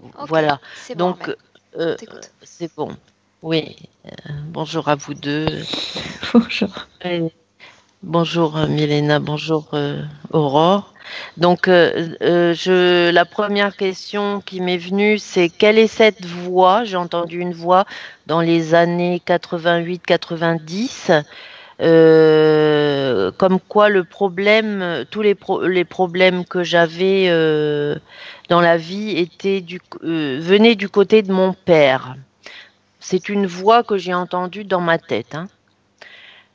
Ok, Voilà. c'est bon, Armel. Donc, On euh, t'écoute. c'est bon. Oui. Bonjour à vous deux. Bonjour. Et bonjour Milena, bonjour Aurore. Donc, la première question qui m'est venue, c'est quelle est cette voix? J'ai entendu une voix dans les années 88-90. Comme quoi le problème, les problèmes que j'avais dans la vie venaient du côté de mon père. C'est une voix que j'ai entendue dans ma tête, hein,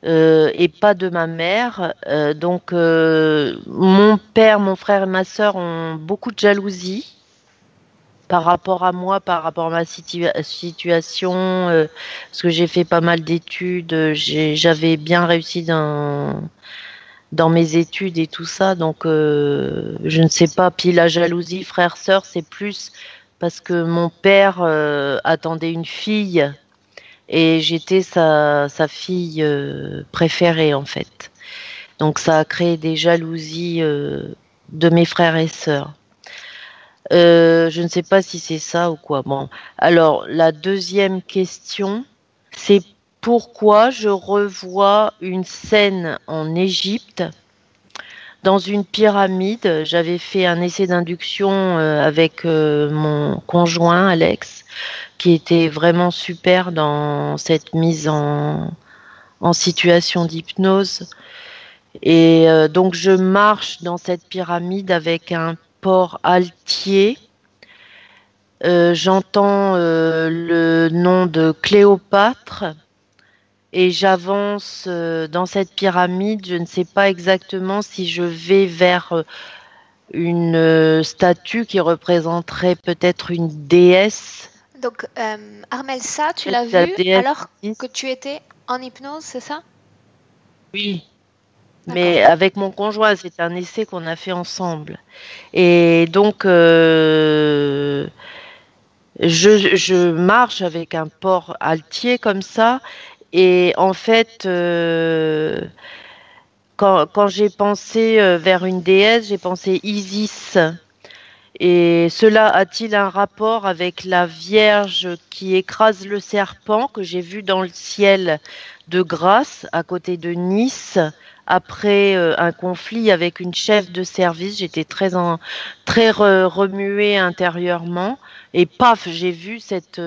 et pas de ma mère. Donc mon père, mon frère et ma sœur ont beaucoup de jalousie par rapport à moi, par rapport à ma situation, parce que j'ai fait pas mal d'études, j'avais bien réussi dans mes études et tout ça, donc je ne sais pas. Puis la jalousie frère-sœur, c'est plus parce que mon père attendait une fille et j'étais sa fille préférée en fait. Donc ça a créé des jalousies de mes frères et sœurs. Je ne sais pas si c'est ça ou quoi. Bon, alors la deuxième question, c'est pourquoi je revois une scène en Égypte dans une pyramide. J'avais fait un essai d'induction avec mon conjoint Alex, qui était vraiment super dans cette mise en situation d'hypnose. Et donc je marche dans cette pyramide avec un port altier. J'entends le nom de Cléopâtre et j'avance dans cette pyramide. Je ne sais pas exactement si je vais vers une statue qui représenterait peut-être une déesse, Donc, Armel, ça, tu l'as peut-être la vu déesse alors que Isis. tu étais en hypnose, c'est ça? Oui, D'accord. mais avec mon conjoint, c'est un essai qu'on a fait ensemble. Et donc, je marche avec un port altier comme ça. Et en fait, quand j'ai pensé vers une déesse, j'ai pensé Isis. Et cela a-t-il un rapport avec la Vierge qui écrase le serpent que j'ai vu dans le ciel de Grasse à côté de Nice après un conflit avec une chef de service? J'étais très remuée intérieurement et paf, j'ai vu cette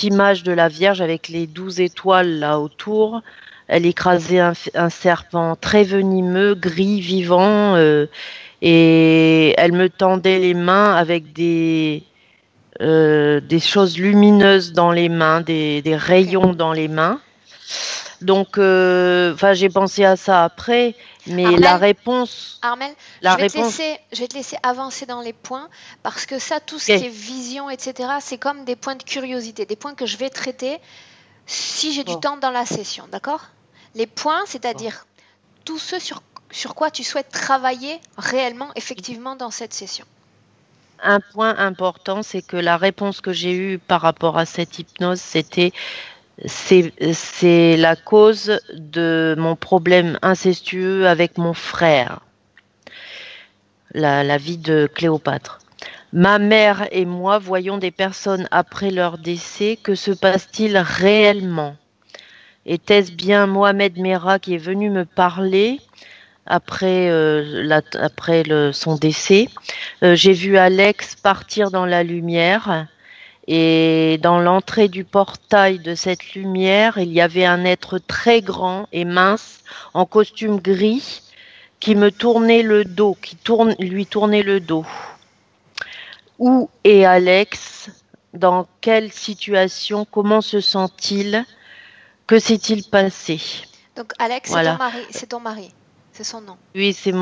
image de la Vierge avec les 12 étoiles là autour. Elle écrasait un serpent très venimeux, gris, vivant. Et elle me tendait les mains avec des choses lumineuses dans les mains, des Ok. rayons dans les mains. Donc, enfin, j'ai pensé à ça après, mais Armel, Armel, la réponse, je vais te laisser avancer dans les points parce que ça, tout ce qui ok, est vision, etc., c'est comme des points de curiosité, des points que je vais traiter si j'ai du bon, temps dans la session, d'accord? Les points, bon. c'est-à-dire tout ce sur quoi tu souhaites travailler réellement, effectivement, dans cette session. Un point important, c'est que la réponse que j'ai eue par rapport à cette hypnose, c'est la cause de mon problème incestueux avec mon frère, la vie de Cléopâtre. Ma mère et moi voyons des personnes après leur décès. Que se passe-t-il réellement? Était-ce bien Mohamed Merah qui est venu me parler après, son décès? J'ai vu Alex partir dans la lumière et dans l'entrée du portail de cette lumière, il y avait un être très grand et mince en costume gris qui me tournait le dos, lui tournait le dos. Où est Alex? Dans quelle situation? Comment se sent-il? Que s'est-il passé? Donc, Alex, Voilà. c'est ton mari, c'est son nom. Oui, c'est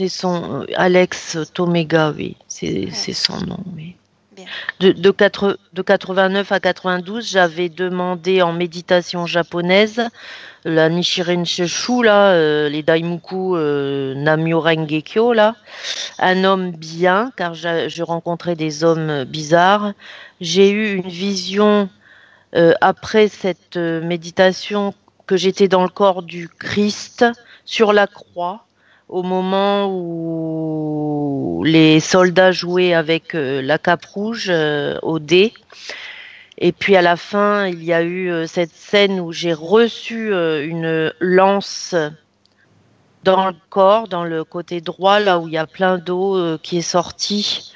son Alex Tomega, oui, Ouais, c'est son nom, oui. bien. De 89 à 92, j'avais demandé en méditation japonaise la Nichiren Sheshu, là, les Daimoku Namyo Rengekyo, là, un homme bien, car je rencontrais des hommes bizarres. J'ai eu une vision après cette méditation que j'étais dans le corps du Christ sur la croix. au moment où les soldats jouaient avec la cape rouge au dé. Et puis à la fin, il y a eu cette scène où j'ai reçu une lance dans le corps, dans le côté droit, là où il y a plein d'eau qui est sortie.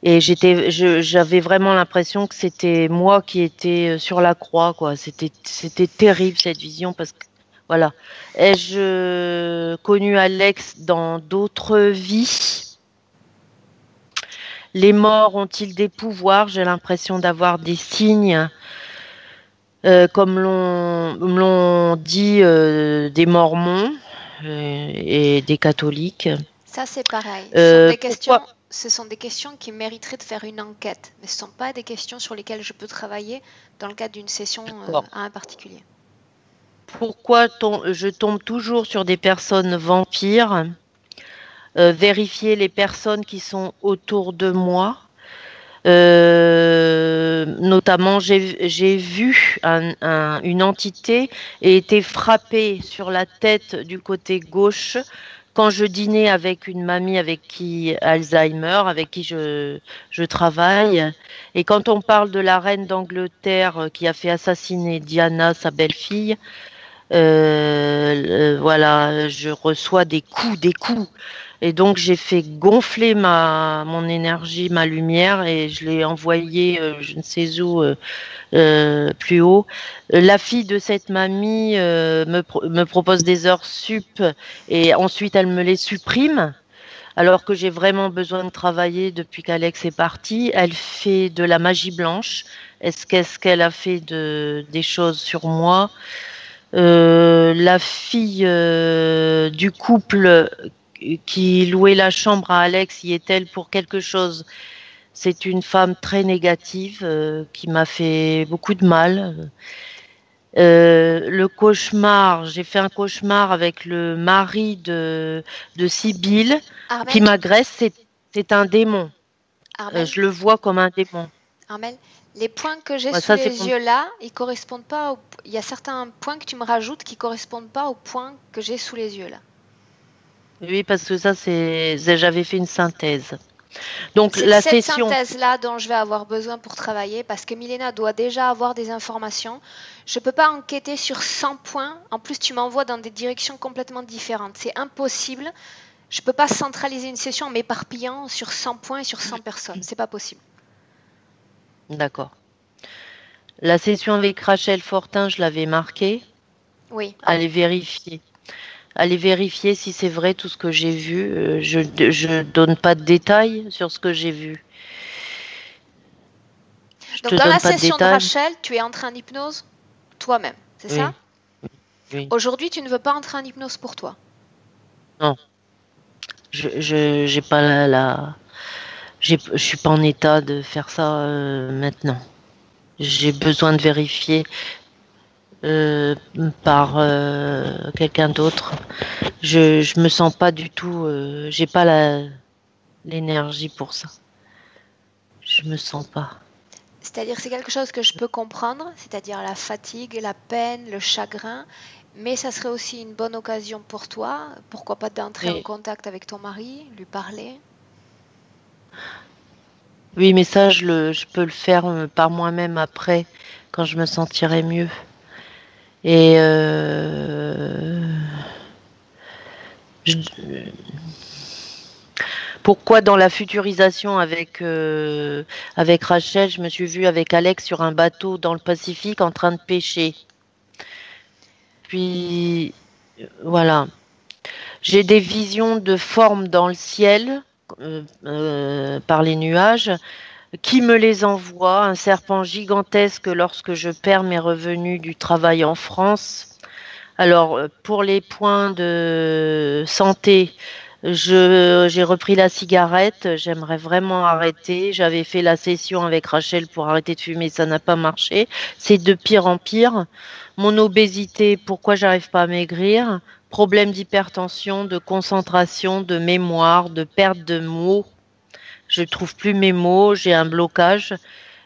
Et j'avais vraiment l'impression que c'était moi qui étais sur la croix, quoi. C'était terrible cette vision parce que, voilà. Ai-je connu Alex dans d'autres vies? Les morts ont-ils des pouvoirs? J'ai l'impression d'avoir des signes, comme l'ont dit des Mormons et des catholiques. Ça, c'est pareil. Pourquoi? Ce sont des questions qui mériteraient de faire une enquête, mais ce ne sont pas des questions sur lesquelles je peux travailler dans le cadre d'une session à un particulier. Pourquoi je tombe toujours sur des personnes vampires? Vérifier les personnes qui sont autour de moi. Notamment, j'ai vu une entité et été frappée sur la tête du côté gauche quand je dînais avec une mamie avec qui Alzheimer, avec qui je travaille. Et quand on parle de la reine d'Angleterre qui a fait assassiner Diana, sa belle-fille, voilà, je reçois des coups, des coups. Et donc j'ai fait gonfler mon énergie, ma lumière, et je l'ai envoyée je ne sais où, plus haut. La fille de cette mamie me propose des heures sup et ensuite elle me les supprime. Alors que j'ai vraiment besoin de travailler depuis qu'Alex est parti. Elle fait de la magie blanche. Qu'est-ce qu'elle a fait des choses sur moi? La fille du couple qui louait la chambre à Alex, y est-elle pour quelque chose? C'est une femme très négative qui m'a fait beaucoup de mal. Le cauchemar, j'ai fait un cauchemar avec le mari de Sibylle qui Armel, m'agresse. C'est un démon. Armel, Je le vois comme un démon. Armel, les points que j'ai Ouais, sous ça, c'est les yeux là, ils correspondent pas il y a certains points que tu me rajoutes qui correspondent pas aux points que j'ai sous les yeux là. Oui, parce que ça, j'avais fait une synthèse. Donc, C'est la cette session. synthèse-là dont je vais avoir besoin pour travailler parce que Milena doit déjà avoir des informations. Je ne peux pas enquêter sur 100 points. En plus, tu m'envoies dans des directions complètement différentes. C'est impossible. Je ne peux pas centraliser une session en m'éparpillant sur 100 points et sur 100 personnes. C'est pas possible. D'accord. La session avec Rachel Fortin, je l'avais marquée. Oui. Allez vérifier. Allez vérifier si c'est vrai tout ce que j'ai vu. Je donne pas de détails sur ce que j'ai vu. Donc dans la session de Rachel, tu es entré en hypnose toi-même, c'est ça? Oui. Aujourd'hui, tu ne veux pas entrer en hypnose pour toi? Non. Je j'ai pas je suis pas en état de faire ça maintenant. J'ai besoin de vérifier par quelqu'un d'autre. Je me sens pas du tout. J'ai pas l'énergie pour ça. Je me sens pas. C'est-à-dire c'est quelque chose que je peux comprendre, c'est-à-dire la fatigue, la peine, le chagrin, mais ça serait aussi une bonne occasion pour toi, pourquoi pas d'entrer en contact avec ton mari, lui parler. Oui, mais ça, je peux le faire par moi-même après, quand je me sentirai mieux. Et pourquoi dans la futurisation avec Rachel, je me suis vue avec Alex sur un bateau dans le Pacifique en train de pêcher. Puis voilà, j'ai des visions de formes dans le ciel par les nuages. Qui me les envoie? Un serpent gigantesque lorsque je perds mes revenus du travail en France. Alors, pour les points de santé, j'ai repris la cigarette. J'aimerais vraiment arrêter. J'avais fait la session avec Rachel pour arrêter de fumer. Ça n'a pas marché. C'est de pire en pire. Mon obésité, pourquoi j'arrive pas à maigrir? Problème d'hypertension, de concentration, de mémoire, de perte de mots. Je ne trouve plus mes mots, j'ai un blocage,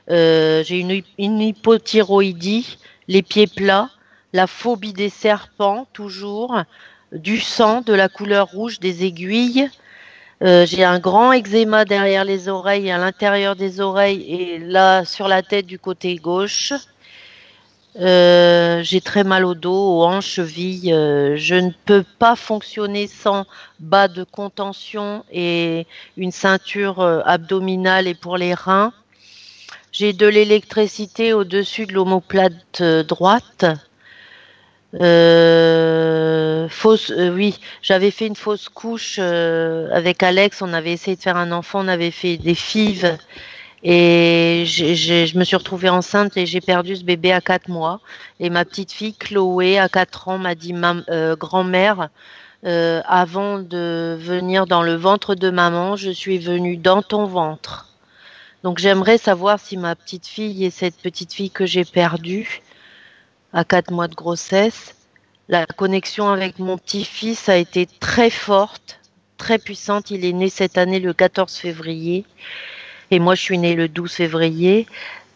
j'ai une hypothyroïdie, les pieds plats, la phobie des serpents toujours, du sang de la couleur rouge des aiguilles. J'ai un grand eczéma derrière les oreilles, à l'intérieur des oreilles et là sur la tête du côté gauche. J'ai très mal au dos, aux hanches, chevilles. Je ne peux pas fonctionner sans bas de contention et une ceinture abdominale et pour les reins. J'ai de l'électricité au-dessus de l'omoplate droite. Oui, j'avais fait une fausse couche avec Alex. On avait essayé de faire un enfant, on avait fait des FIV et je me suis retrouvée enceinte et j'ai perdu ce bébé à 4 mois. Et ma petite fille Chloé, à 4 ans, m'a dit grand-mère, avant de venir dans le ventre de maman, je suis venue dans ton ventre. Donc j'aimerais savoir si ma petite fille et cette petite fille que j'ai perdue à 4 mois de grossesse, la connexion avec mon petit-fils a été très forte, très puissante. Il est né cette année le 14 février et moi je suis née le 12 février.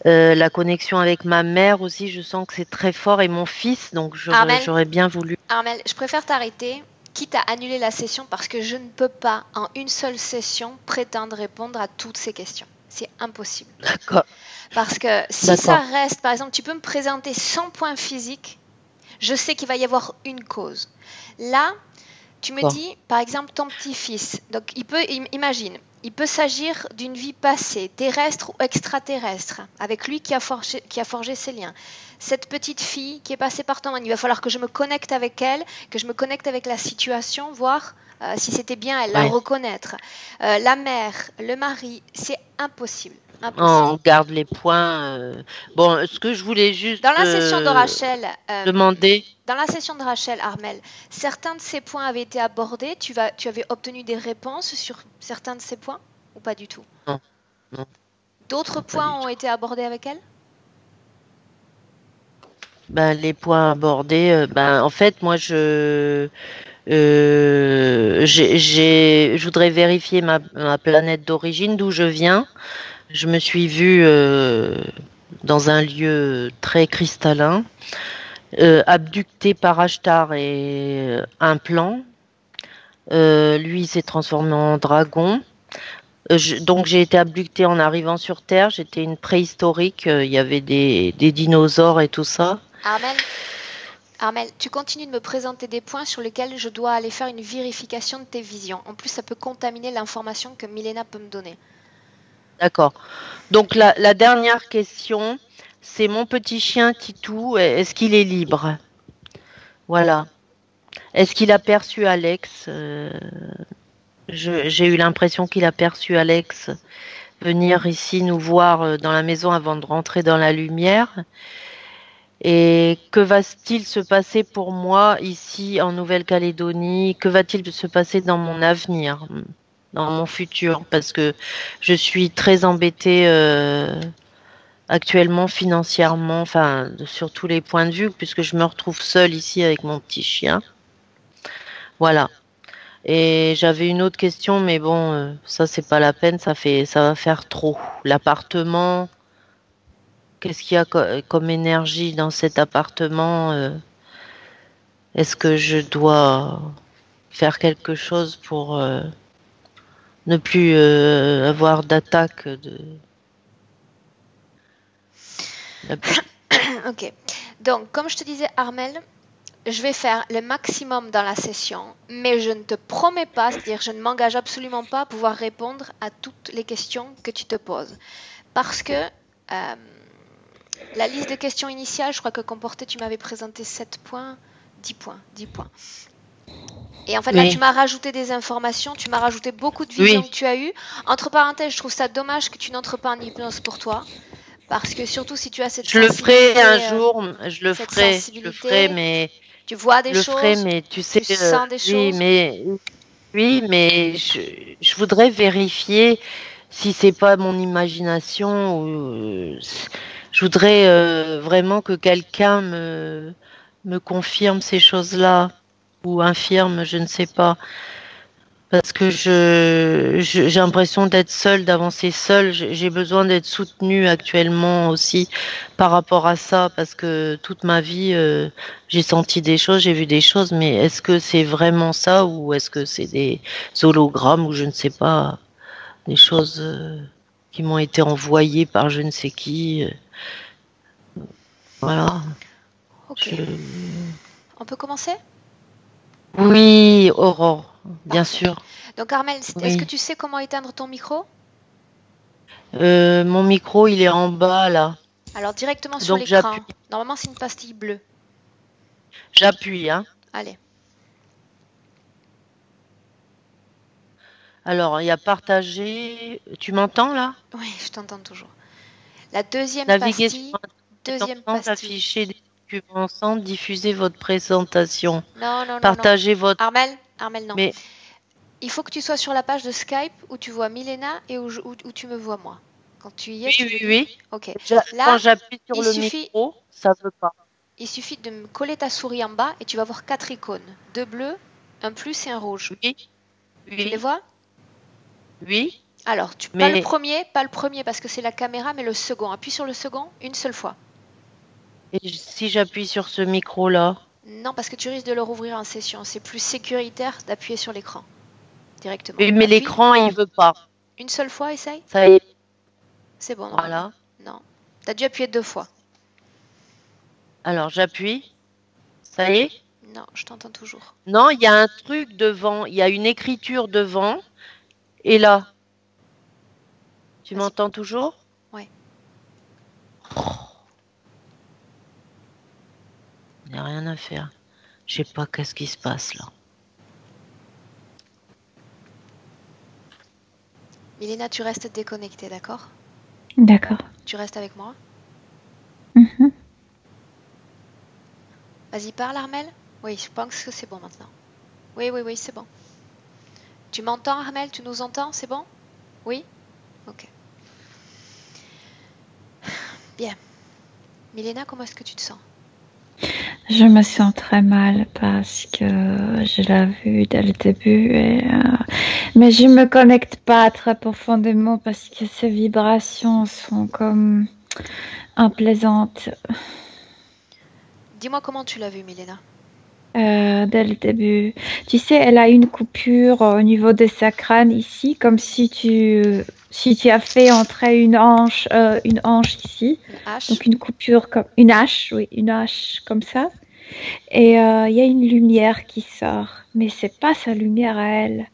La connexion avec ma mère aussi, je sens que c'est très fort et mon fils, donc j'aurais bien voulu. Armel, je préfère t'arrêter, quitte à annuler la session parce que je ne peux pas en une seule session prétendre répondre à toutes ces questions. C'est impossible. D'accord. Parce que si ça reste, par exemple, tu peux me présenter 100 points physiques, je sais qu'il va y avoir une cause. Là, tu me dis, par exemple, ton petit-fils. Donc, imagine, il peut s'agir d'une vie passée, terrestre ou extraterrestre, avec lui qui a forgé ses liens. Cette petite fille qui est passée par ton monde, il va falloir que je me connecte avec elle, que je me connecte avec la situation, voir si c'était bien elle, la reconnaître. La mère, le mari, c'est impossible. On garde les points. Bon, ce que je voulais juste dans la session de Rachel, demander. Dans la session de Rachel, Armel, certains de ces points avaient été abordés. Tu avais obtenu des réponses sur certains de ces points ou pas du tout? Non. D'autres points ont été abordés avec elle? Les points abordés, en fait, moi, je voudrais vérifier ma planète d'origine, d'où je viens. Je me suis vue dans un lieu très cristallin, abductée par Ashtar et un plan. Lui, il s'est transformé en dragon. Donc j'ai été abductée en arrivant sur Terre. J'étais une préhistorique. Il y avait des dinosaures et tout ça. Armel, tu continues de me présenter des points sur lesquels je dois aller faire une vérification de tes visions. En plus, ça peut contaminer l'information que Milena peut me donner. D'accord. Donc la dernière question, c'est mon petit chien Titou. Est-ce qu'il est libre? Voilà. Est-ce qu'il a perçu Alex? J'ai eu l'impression qu'il a perçu Alex venir ici nous voir dans la maison avant de rentrer dans la lumière. Et que va-t-il se passer pour moi ici en Nouvelle-Calédonie? Que va-t-il se passer dans mon avenir, dans mon futur? Parce que je suis très embêtée actuellement financièrement, enfin sur tous les points de vue, puisque je me retrouve seule ici avec mon petit chien. Voilà. Et j'avais une autre question, mais bon, ça c'est pas la peine, ça va faire trop. L'appartement, qu'est-ce qu'il y a comme énergie dans cet appartement? Est-ce que je dois faire quelque chose pour ne plus avoir d'attaque de... Ok. Donc, comme je te disais, Armel, je vais faire le maximum dans la session, mais je ne te promets pas, c'est-à-dire je ne m'engage absolument pas à pouvoir répondre à toutes les questions que tu te poses. Parce que la liste de questions initiales, je crois que comportait, tu m'avais présenté 7 points, 10 points. Et en fait, là, tu m'as rajouté des informations, tu m'as rajouté beaucoup de visions que tu as eues. Entre parenthèses, je trouve ça dommage que tu n'entres pas en hypnose pour toi. Parce que surtout si tu as cette sensibilité... Je le ferai un jour, je le ferai, mais... Tu vois des choses, mais tu sais, tu sens des choses. Oui, mais je voudrais vérifier si c'est pas mon imagination ou... je voudrais vraiment que quelqu'un me confirme ces choses-là ou infirme, je ne sais pas. Parce que j'ai l'impression d'être seule, d'avancer seule. J'ai besoin d'être soutenue actuellement aussi par rapport à ça, parce que toute ma vie, j'ai senti des choses, j'ai vu des choses, mais est-ce que c'est vraiment ça ou est-ce que c'est des hologrammes ou je ne sais pas, des choses qui m'ont été envoyées par je ne sais qui. Voilà. Ok. Je... On peut commencer? Oui, Aurore, bien Parfait. sûr. Donc Armel, est-ce que Oui. tu sais comment éteindre ton micro? Mon micro, il est en bas là. Alors directement sur Donc j'appuie. l'écran. Normalement, c'est une pastille bleue. J'appuie, hein. Allez. Alors, il y a partagé. Tu m'entends là? Oui, je t'entends toujours. La deuxième Naviguer sur pastille. Internet Deuxième ensemble, pastille. afficher des documents ensemble, diffuser votre présentation, Non, non, non, non. partager votre. Armel, non. Mais Il faut que tu sois sur la page de Skype où tu vois Milena et où tu me vois moi. Quand tu y es, oui, tu me oui, dis. oui. Ok. Quand Là, j'appuie sur il le suffit, micro, ça veut pas. il suffit de me coller ta souris en bas et tu vas voir 4 icônes. Deux bleus, un plus et un rouge. Oui, Tu les oui, vois? oui. Alors, Mais pas le premier parce que c'est la caméra, mais le second. Appuie sur le second une seule fois. si j'appuie sur ce micro là, Non, parce que tu risques de le rouvrir en session. C'est plus sécuritaire d'appuyer sur l'écran directement. oui, mais Appuie l'écran il veut pas. une seule fois, essaye. Ça y est, C'est bon normalement. voilà. Non. T'as dû appuyer 2 fois. Alors j'appuie. Ça y est? Non, je t'entends toujours. Non, il y a un truc devant, il y a une écriture devant. Et là, tu Vas-y. m'entends toujours? Ouais. Il n'y a rien à faire. Je sais pas qu'est-ce qui se passe là. Milena, tu restes déconnectée, d'accord? D'accord. Tu restes avec moi? Mhm. Vas-y, parle, Armel. Oui, je pense que c'est bon maintenant. Oui, oui, oui, c'est bon. Tu m'entends, Armel? Tu nous entends? C'est bon? Oui? Ok. Bien. Milena, comment est-ce que tu te sens? Je me sens très mal parce que je l'ai vu dès le début. Mais je me connecte pas très profondément parce que ces vibrations sont comme unplaisantes Dis-moi comment tu l'as vu, Milena. dès le début. Tu sais, elle a une coupure au niveau de sa crâne ici, comme si tu as fait entrer une hanche ici. Une hache? Donc une coupure comme une hache, oui, une hache comme ça. Et il y a une lumière qui sort, mais c'est pas sa lumière à elle.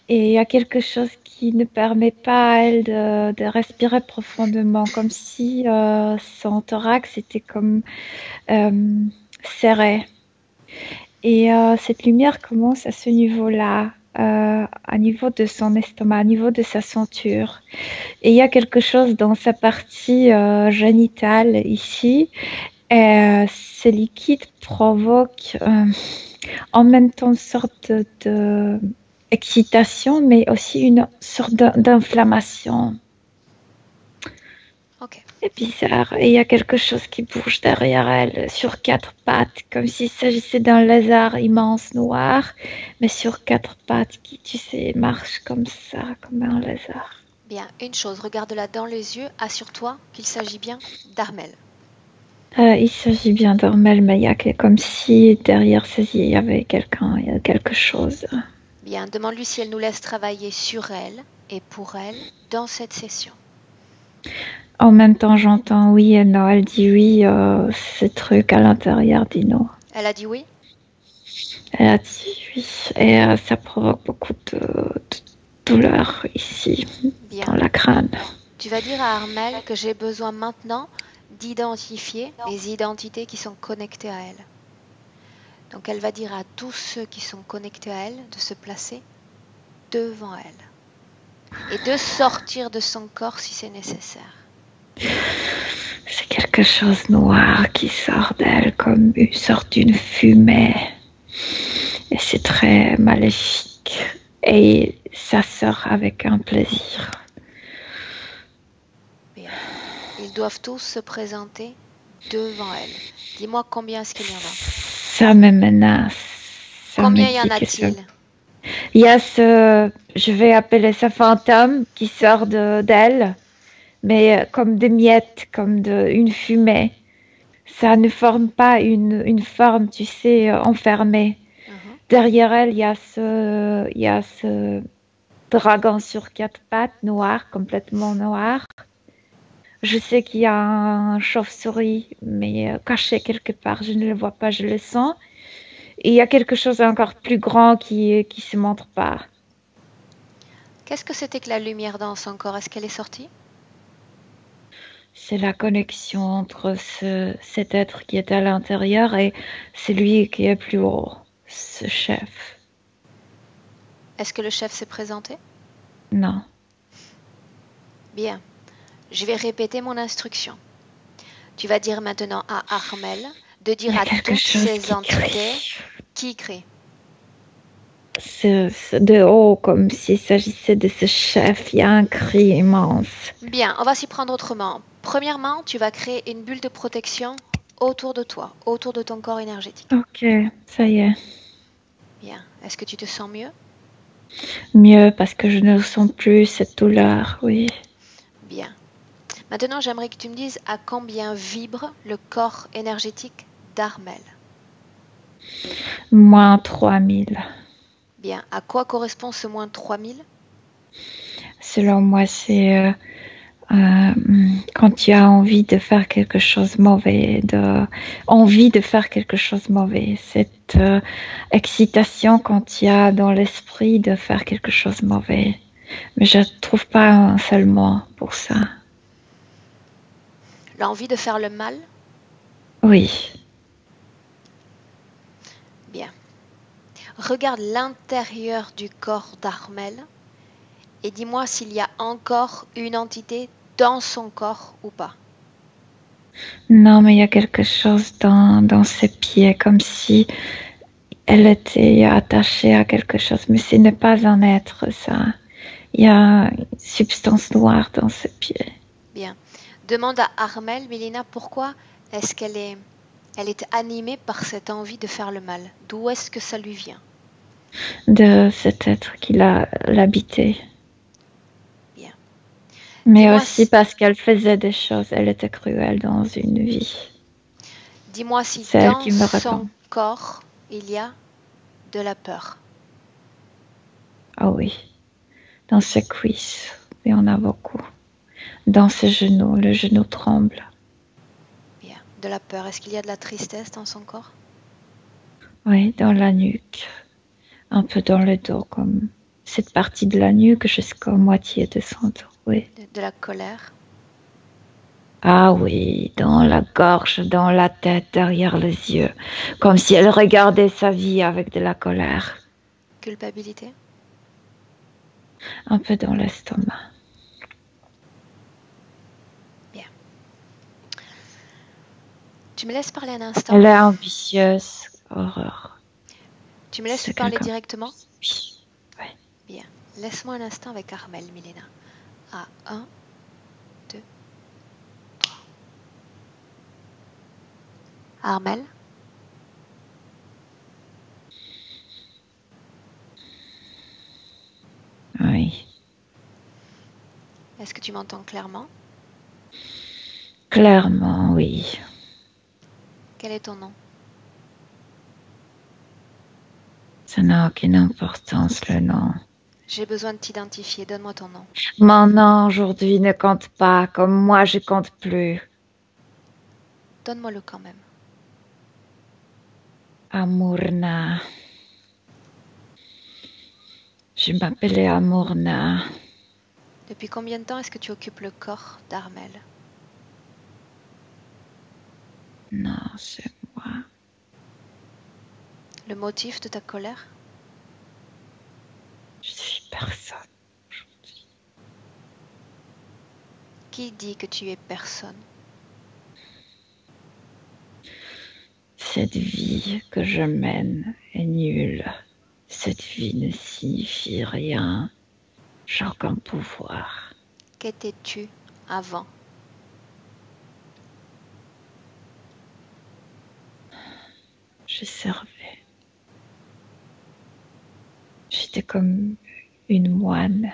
Et il y a quelque chose qui ne permet pas à elle de respirer profondément, comme si son thorax était comme serré. Et cette lumière commence à ce niveau-là, à niveau de son estomac, à niveau de sa ceinture. Et il y a quelque chose dans sa partie génitale ici. Et ce liquide provoque en même temps une sorte de excitation, mais aussi une sorte d'inflammation. Ok. C'est bizarre. Et il y a quelque chose qui bouge derrière elle, sur 4 pattes, comme s'il s'agissait d'un lézard immense noir, mais sur 4 pattes qui, tu sais, marche comme ça, comme un lézard. Bien, une chose, regarde-la dans les yeux, assure-toi qu'il s'agit bien d'Armel. Il s'agit bien d'Ormel, mais il y a comme si derrière ses yeux, il y avait quelqu'un, il y a quelque chose. Bien, demande-lui si elle nous laisse travailler sur elle et pour elle dans cette session. En même temps, j'entends oui et non. Elle dit oui, ce truc à l'intérieur dit non. Elle a dit oui? Elle a dit oui. Et ça provoque beaucoup de douleur ici, Bien. dans la crâne. Tu vas dire à Armel que j'ai besoin maintenant d'identifier les identités qui sont connectées à elle. Donc elle va dire à tous ceux qui sont connectés à elle de se placer devant elle et de sortir de son corps si c'est nécessaire. C'est quelque chose de noir qui sort d'elle comme une sorte d'une fumée. Et c'est très maléfique. Et ça sort avec un plaisir. Bien. Ils doivent tous se présenter devant elle. Dis-moi combien est-ce qu'il y en a? Ça me menace. Ça Combien me y en dit que a-t-il? Il y a je vais appeler ça fantôme qui sort d'elle, mais comme des miettes, comme une fumée. Ça ne forme pas une forme, tu sais, enfermée. Mhm. Derrière elle, il y a ce dragon sur quatre pattes, noir, complètement noir. Je sais qu'il y a un chauve-souris, mais caché quelque part. Je ne le vois pas, je le sens. Et il y a quelque chose encore plus grand qui se montre pas. Qu'est-ce que c'était que la lumière dans son corps? Est-ce qu'elle est sortie? C'est la connexion entre cet être qui est à l'intérieur et celui qui est plus haut, ce chef. Est-ce que le chef s'est présenté? Non. Bien. Je vais répéter mon instruction. Tu vas dire maintenant à Armel de Il dire y a à quelque toutes chose ces qui entités crie. qui crient. De haut, comme s'il s'agissait de ce chef. Il y a un cri immense. Bien, on va s'y prendre autrement. Premièrement, tu vas créer une bulle de protection autour de toi, autour de ton corps énergétique. Ok, ça y est. Bien. Est-ce que tu te sens mieux? Mieux parce que je ne ressens plus cette douleur, oui. Bien. Maintenant, j'aimerais que tu me dises à combien vibre le corps énergétique d'Armel. Moins 3000. Bien. À quoi correspond ce moins 3000? Selon moi, c'est quand tu as envie de faire quelque chose mauvais, envie de faire quelque chose mauvais, cette excitation quand il y a dans l'esprit de faire quelque chose mauvais. Mais je ne trouve pas un seul mot pour ça. L'envie de faire le mal? Oui, Bien. Regarde l'intérieur du corps d'Armel et dis-moi s'il y a encore une entité dans son corps ou pas. non, mais il y a quelque chose dans ses pieds, comme si elle était attachée à quelque chose. Mais ce n'est pas un être, ça. Il y a une substance noire dans ses pieds. Bien. Demande à Armel, Mélina, pourquoi est-ce elle est animée par cette envie de faire le mal? D'où est-ce que ça lui vient? De cet être qui l'habitait. Bien. Mais Dis-moi aussi si, parce qu'elle faisait des choses, elle était cruelle dans une vie. dis-moi si C'est elle dans qui me répond. son corps, il y a de la peur. Ah oui, dans ses cuisses, il y en a beaucoup. Dans ses genoux, le genou tremble. Bien. De la peur. Est-ce qu'il y a de la tristesse dans son corps? Oui, dans la nuque, un peu dans le dos, comme cette partie de la nuque jusqu'à moitié de son dos, oui. De la colère? Ah oui, dans la gorge, dans la tête, derrière les yeux, comme si elle regardait sa vie avec de la colère, Culpabilité? un peu dans l'estomac. Bien. Tu me laisses parler un instant? Elle est ambitieuse, horreur. Tu me laisses lui C'est parler quelqu'un. directement? Oui, oui. Bien. Laisse-moi un instant avec Armel, Milena. À 1, 2, 3. Armel? Oui. Est-ce que tu m'entends clairement? Clairement, oui. Quel est ton nom? Ça n'a aucune importance, le nom. J'ai besoin de t'identifier. Donne-moi ton nom. Mon nom aujourd'hui ne compte pas, comme moi je compte plus. Donne-moi-le quand même. Amourna. Je m'appelais Amourna. Depuis combien de temps est-ce que tu occupes le corps d'Armel? Non, c'est moi. Le motif de ta colère? Je suis personne. Qui dit que tu es personne? Cette vie que je mène est nulle. Cette vie ne signifie rien. J'ai aucun pouvoir. Qu'étais-tu avant? Je servais. J'ai j'étais comme une moine.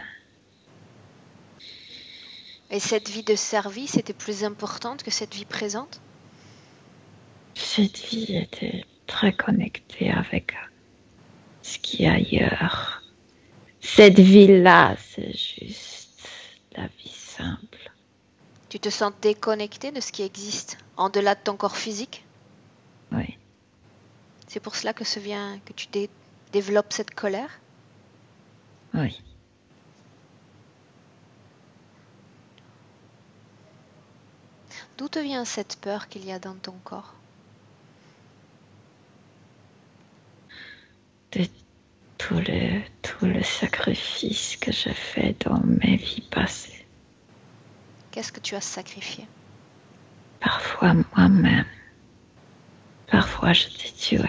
Et cette vie de service était plus importante que cette vie présente? Cette vie était très connectée avec ce qui est ailleurs. Cette vie-là, c'est juste la vie simple. Tu te sens déconnecté de ce qui existe en delà de ton corps physique? Oui. C'est pour cela que tu développes cette colère? Oui. D'où te vient cette peur qu'il y a dans ton corps? De tout le sacrifice que j'ai fait dans mes vies passées. Qu'est-ce que tu as sacrifié? Parfois moi-même. Parfois je t'ai tué.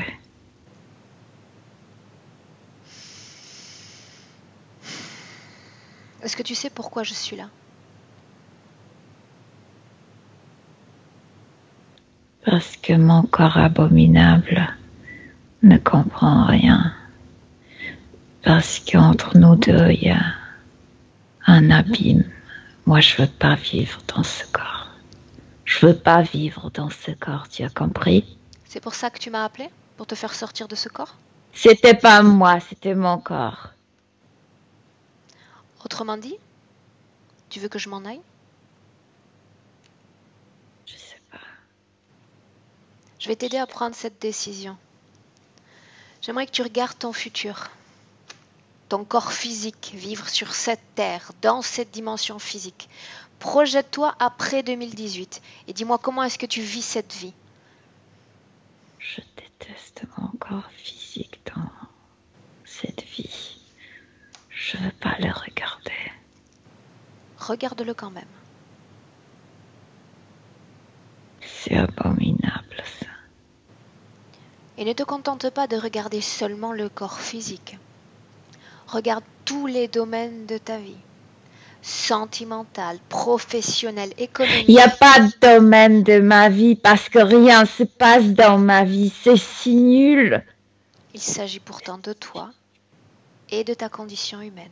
Est-ce que tu sais pourquoi je suis là? Parce que mon corps abominable ne comprend rien. Parce qu'entre nous deux, il y a un abîme. Moi, je veux pas vivre dans ce corps. Je veux pas vivre dans ce corps, tu as compris? C'est pour ça que tu m'as appelé? Pour te faire sortir de ce corps? C'était pas moi, c'était mon corps. Autrement dit, tu veux que je m'en aille? Je sais pas. Je vais t'aider à prendre cette décision. J'aimerais que tu regardes ton futur, ton corps physique, vivre sur cette terre, dans cette dimension physique. Projette-toi après 2018 et dis-moi comment est-ce que tu vis cette vie. Je déteste mon corps physique dans cette vie. Je veux pas le regarder. Regarde-le quand même. C'est abominable, ça. Et ne te contente pas de regarder seulement le corps physique. Regarde tous les domaines de ta vie. Sentimental, professionnel, économique. Il n'y a pas de domaine de ma vie parce que rien se passe dans ma vie. C'est si nul. Il s'agit pourtant de toi et de ta condition humaine.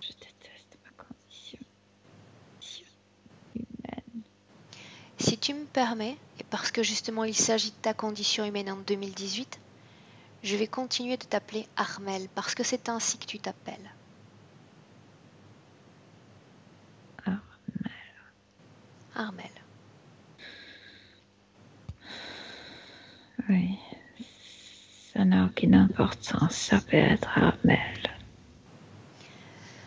Je déteste ma condition humaine. Si tu me permets, et parce que justement il s'agit de ta condition humaine en 2018, je vais continuer de t'appeler Armel, parce que c'est ainsi que tu t'appelles. Armel. Oui. Ça n'a aucune importance. Ça peut être Armel.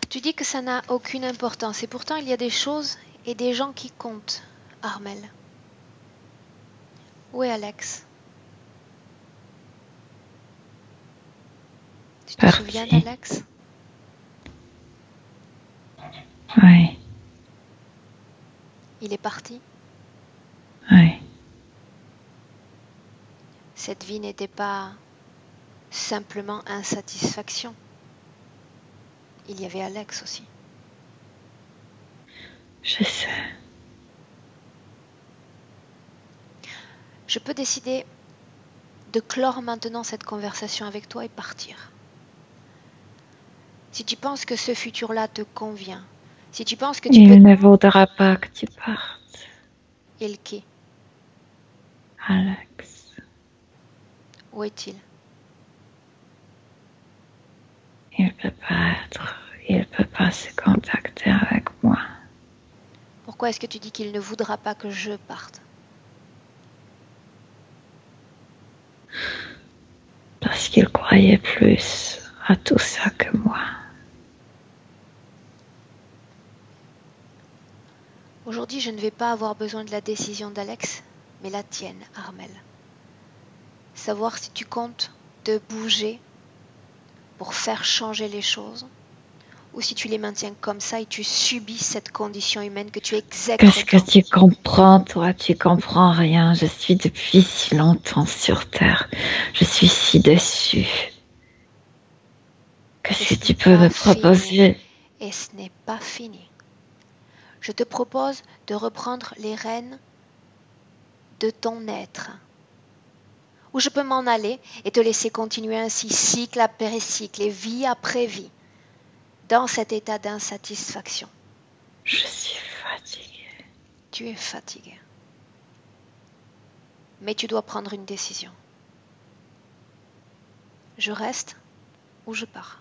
Tu dis que ça n'a aucune importance, et pourtant il y a des choses et des gens qui comptent, Armel. Où est Alex? Tu te souviens d'Alex? Oui. Il est parti? Oui. Cette vie n'était pas simplement insatisfaction. Il y avait Alex aussi. Je sais. Je peux décider de clore maintenant cette conversation avec toi et partir. Si tu penses que ce futur-là te convient, si tu penses que tu peux... Il ne vaudra pas que tu partes. Il qui? Alex. Où est-il? Il peut pas se contacter avec moi. Pourquoi est-ce que tu dis qu'il ne voudra pas que je parte? Parce qu'il croyait plus à tout ça que moi. Aujourd'hui, je ne vais pas avoir besoin de la décision d'Alex, mais la tienne, Armel. Savoir si tu comptes de bouger pour faire changer les choses, ou si tu les maintiens comme ça et tu subis cette condition humaine que tu exècres. Qu'est-ce que tu comprends, toi? Tu comprends rien. Je suis depuis si longtemps sur Terre. Je suis si déçue. Qu'est-ce que tu peux me proposer? Et ce n'est pas fini. Je te propose de reprendre les rênes de ton être. ou je peux m'en aller et te laisser continuer ainsi, cycle après cycle et vie après vie, dans cet état d'insatisfaction. Je suis fatiguée. Tu es fatigué. Mais tu dois prendre une décision. Je reste ou je pars?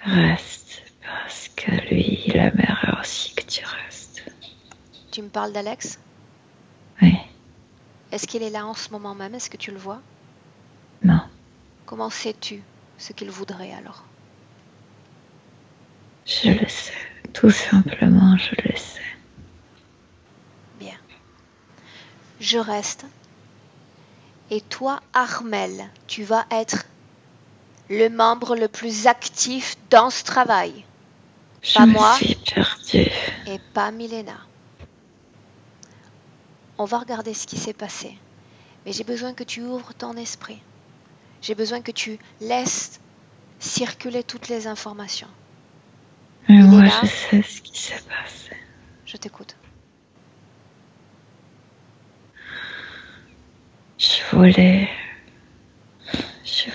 Reste, parce que lui, il aimerait aussi que tu restes. Tu me parles d'Alex? Oui, Est-ce qu'il est là en ce moment même? Est-ce que tu le vois? non, Comment sais-tu ce qu'il voudrait alors? je le sais. Tout simplement, je le sais. Bien. Je reste. Et toi, Armel, tu vas être le membre le plus actif dans ce travail. Je Pas me moi suis perdue. et pas Milena. On va regarder ce qui s'est passé. Mais j'ai besoin que tu ouvres ton esprit. J'ai besoin que tu laisses circuler toutes les informations. Mais moi, Milena, je sais ce qui s'est passé. je t'écoute. Je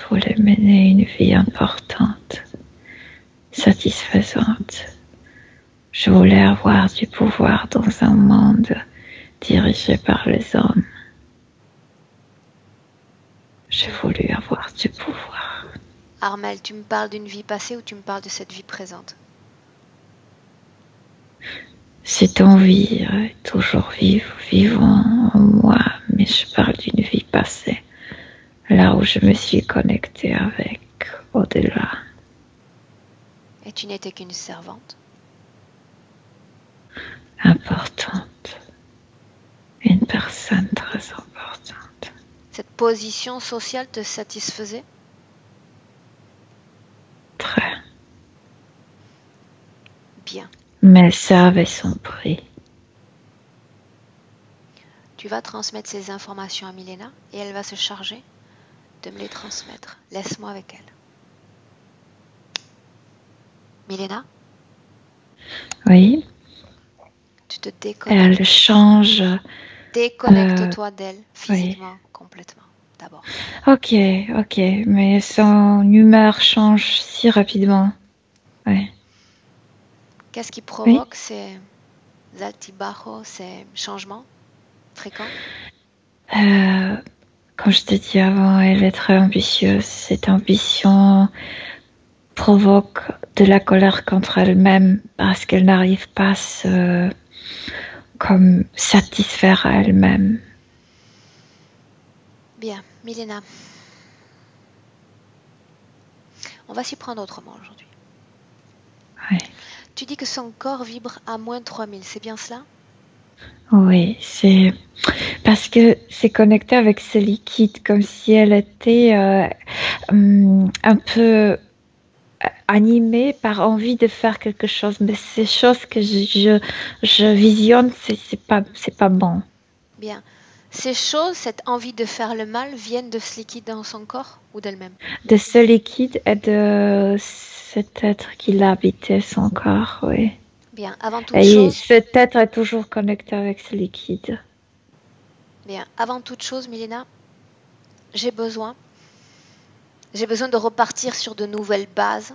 voulais mener une vie importante, satisfaisante. Je voulais avoir du pouvoir dans un monde dirigé par les hommes. J'ai voulu avoir du pouvoir. Armel, tu me parles d'une vie passée ou tu me parles de cette vie présente? Cette envie est toujours vivant en moi, mais je parle d'une vie passée, là où je me suis connectée avec au-delà. Et tu n'étais qu'une servante? Importante. Une personne très importante. Cette position sociale te satisfaisait? Très. Bien. Mais ça avait son prix. Tu vas transmettre ces informations à Milena et elle va se charger de me les transmettre. Laisse-moi avec elle. Milena, Oui. tu te déconnectes. Elle change. Déconnecte-toi d'elle physiquement, complètement, d'abord. Ok, mais son humeur change si rapidement. Ouais. Qu'est-ce qui Oui. provoque ces altibajos, ces changements fréquents? Comme je te dis avant, elle est très ambitieuse. Cette ambition provoque de la colère contre elle-même parce qu'elle n'arrive pas à se satisfaire à elle-même. Bien, Milena. On va s'y prendre autrement aujourd'hui. Oui. Tu dis que son corps vibre à moins 3000, c'est bien cela? Oui, c'est parce que c'est connecté avec ce liquide, comme si elle était un peu animée par envie de faire quelque chose. Mais ces choses que je visionne, c'est pas bon. Bien. Ces choses, cette envie de faire le mal, viennent de ce liquide dans son corps ou d'elle-même? De ce liquide et de cet être qui habitait son corps, oui. Bien, avant toute Et chose... cet être est toujours connecté avec ce liquide. Bien, avant toute chose, Milena, j'ai besoin de repartir sur de nouvelles bases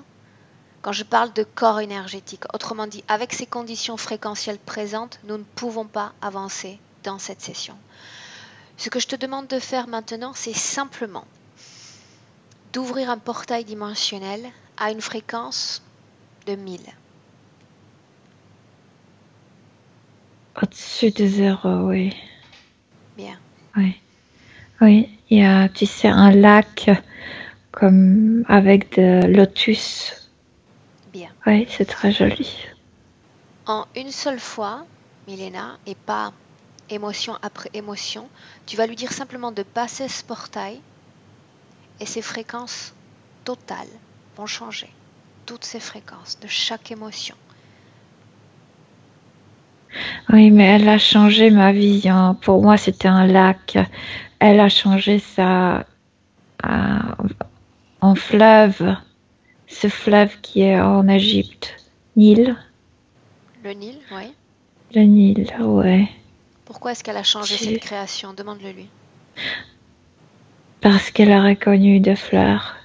quand je parle de corps énergétique. Autrement dit, avec ces conditions fréquentielles présentes, nous ne pouvons pas avancer dans cette session. Ce que je te demande de faire maintenant, c'est simplement d'ouvrir un portail dimensionnel à une fréquence de 1000. Au-dessus de 0, oui. Bien. Oui, il y a, tu sais, un lac comme avec de lotus. Bien. Oui, c'est très joli. En une seule fois, Milena, et pas émotion après émotion, tu vas lui dire simplement de passer ce portail et ses fréquences totales vont changer. Toutes ces fréquences de chaque émotion. Oui, mais elle a changé ma vision. Pour moi, c'était un lac. Elle a changé ça en fleuve. Ce fleuve qui est en Égypte. Nil. Le Nil, oui. Le Nil, ouais. Pourquoi est-ce qu'elle a changé cette création? Demande-le lui. Parce qu'elle a reconnu des fleurs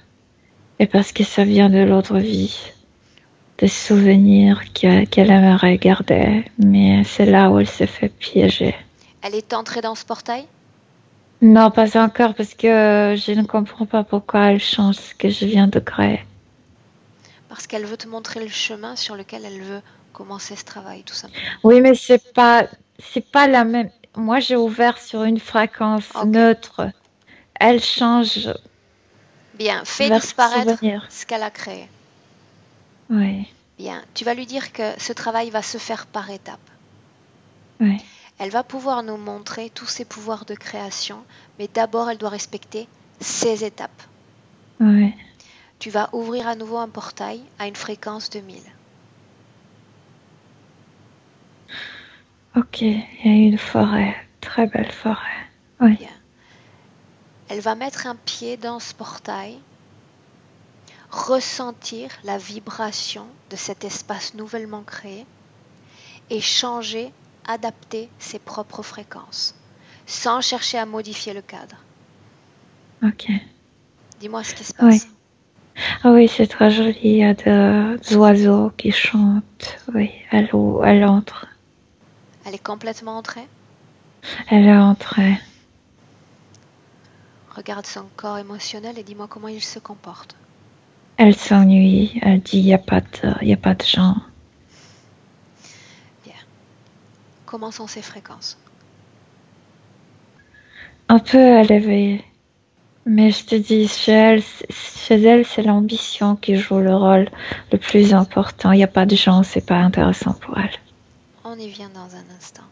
et parce que ça vient de l'autre vie, des souvenirs qu'elle aimerait garder, mais c'est là où elle s'est fait piéger. Elle est entrée dans ce portail? Non, pas encore, parce que je ne comprends pas pourquoi elle change ce que je viens de créer. Parce qu'elle veut te montrer le chemin sur lequel elle veut commencer ce travail, tout simplement. Oui, mais c'est pas la même. Moi, j'ai ouvert sur une fréquence neutre. Elle change. Bien, fais disparaître ce qu'elle a créé. Oui. Bien, tu vas lui dire que ce travail va se faire par étapes. Oui. Elle va pouvoir nous montrer tous ses pouvoirs de création, mais d'abord, elle doit respecter ces étapes. Oui. Tu vas ouvrir à nouveau un portail à une fréquence de 1000. Ok, il y a une forêt, très belle forêt. Oui. Bien. Elle va mettre un pied dans ce portail, ressentir la vibration de cet espace nouvellement créé et changer, adapter ses propres fréquences, sans chercher à modifier le cadre. Ok. Dis-moi ce qui se passe. Oui. Ah oui, c'est très joli. Il y a des oiseaux qui chantent. Oui, elle entre. Elle est complètement entrée? Elle est entrée. Regarde son corps émotionnel et dis-moi comment il se comporte. Elle s'ennuie. Elle dit il n'y a pas de gens. Bien. Comment sont ses fréquences? Un peu élevées. Mais je te dis, chez elle, c'est l'ambition qui joue le rôle le plus important. Il n'y a pas de gens, c'est pas intéressant pour elle. On y vient dans un instant.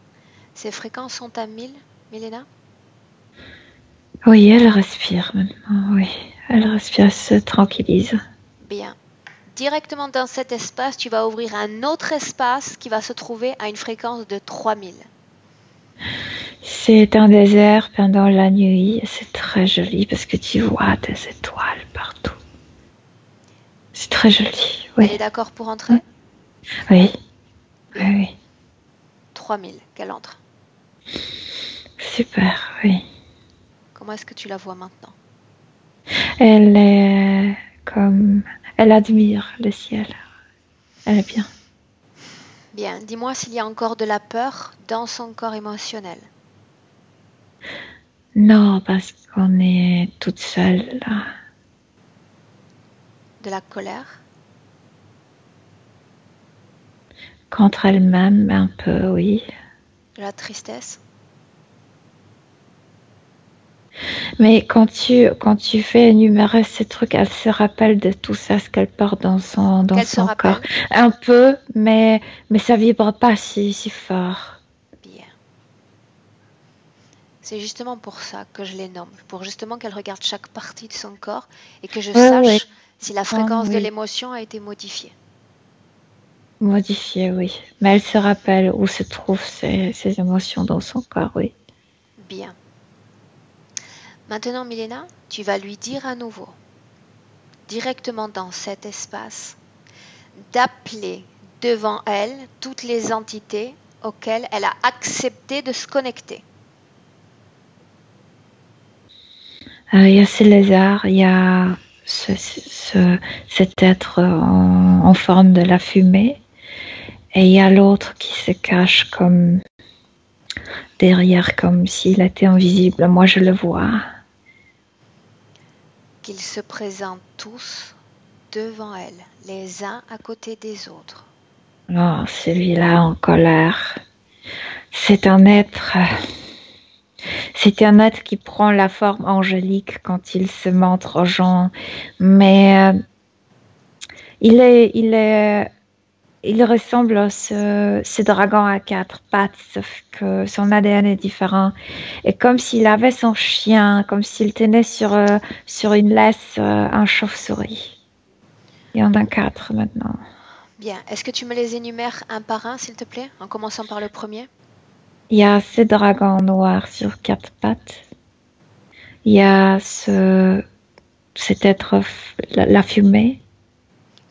Ses fréquences sont à 1000, Milena? Oui, elle respire maintenant, oui. Elle respire, elle se tranquillise. Bien. Directement dans cet espace, tu vas ouvrir un autre espace qui va se trouver à une fréquence de 3000. C'est un désert pendant la nuit. C'est très joli parce que tu vois des étoiles partout. C'est très joli, oui. Elle est d'accord pour entrer? Oui. Oui. 3000, qu'elle entre. Super, oui. Comment est-ce que tu la vois maintenant? Elle est comme... Elle admire le ciel. Elle est bien. Bien, dis-moi s'il y a encore de la peur dans son corps émotionnel. Non, parce qu'on est toute seule là. De la colère? Contre elle-même, un peu, oui. De la tristesse? Mais quand tu fais énumérer ces trucs, elle se rappelle de tout ça, ce qu'elle porte dans son corps. Un peu, mais ça vibre pas si fort. Bien. C'est justement pour ça que je les nomme, pour justement qu'elle regarde chaque partie de son corps et que je sache si la fréquence de l'émotion a été modifiée. Modifiée, oui. Mais elle se rappelle où se trouvent ces émotions dans son corps, oui. Bien. Maintenant, Milena, tu vas lui dire à nouveau, directement dans cet espace, d'appeler devant elle toutes les entités auxquelles elle a accepté de se connecter. Il y a ces lézards, il y a cet être en forme de la fumée, et il y a l'autre qui se cache comme derrière, comme s'il était invisible. Moi, je le vois. Qu'ils se présentent tous devant elle, les uns à côté des autres. Oh, celui-là en colère. C'est un être qui prend la forme angélique quand il se montre aux gens, mais il ressemble à ce dragon à 4 pattes, sauf que son ADN est différent. Et comme s'il avait son chien, comme s'il tenait sur une laisse un chauve-souris. Il y en a 4 maintenant. Bien. Est-ce que tu me les énumères un par un, s'il te plaît, en commençant par le premier? Il y a ce dragon noir sur 4 pattes. Il y a cet être, la fumée.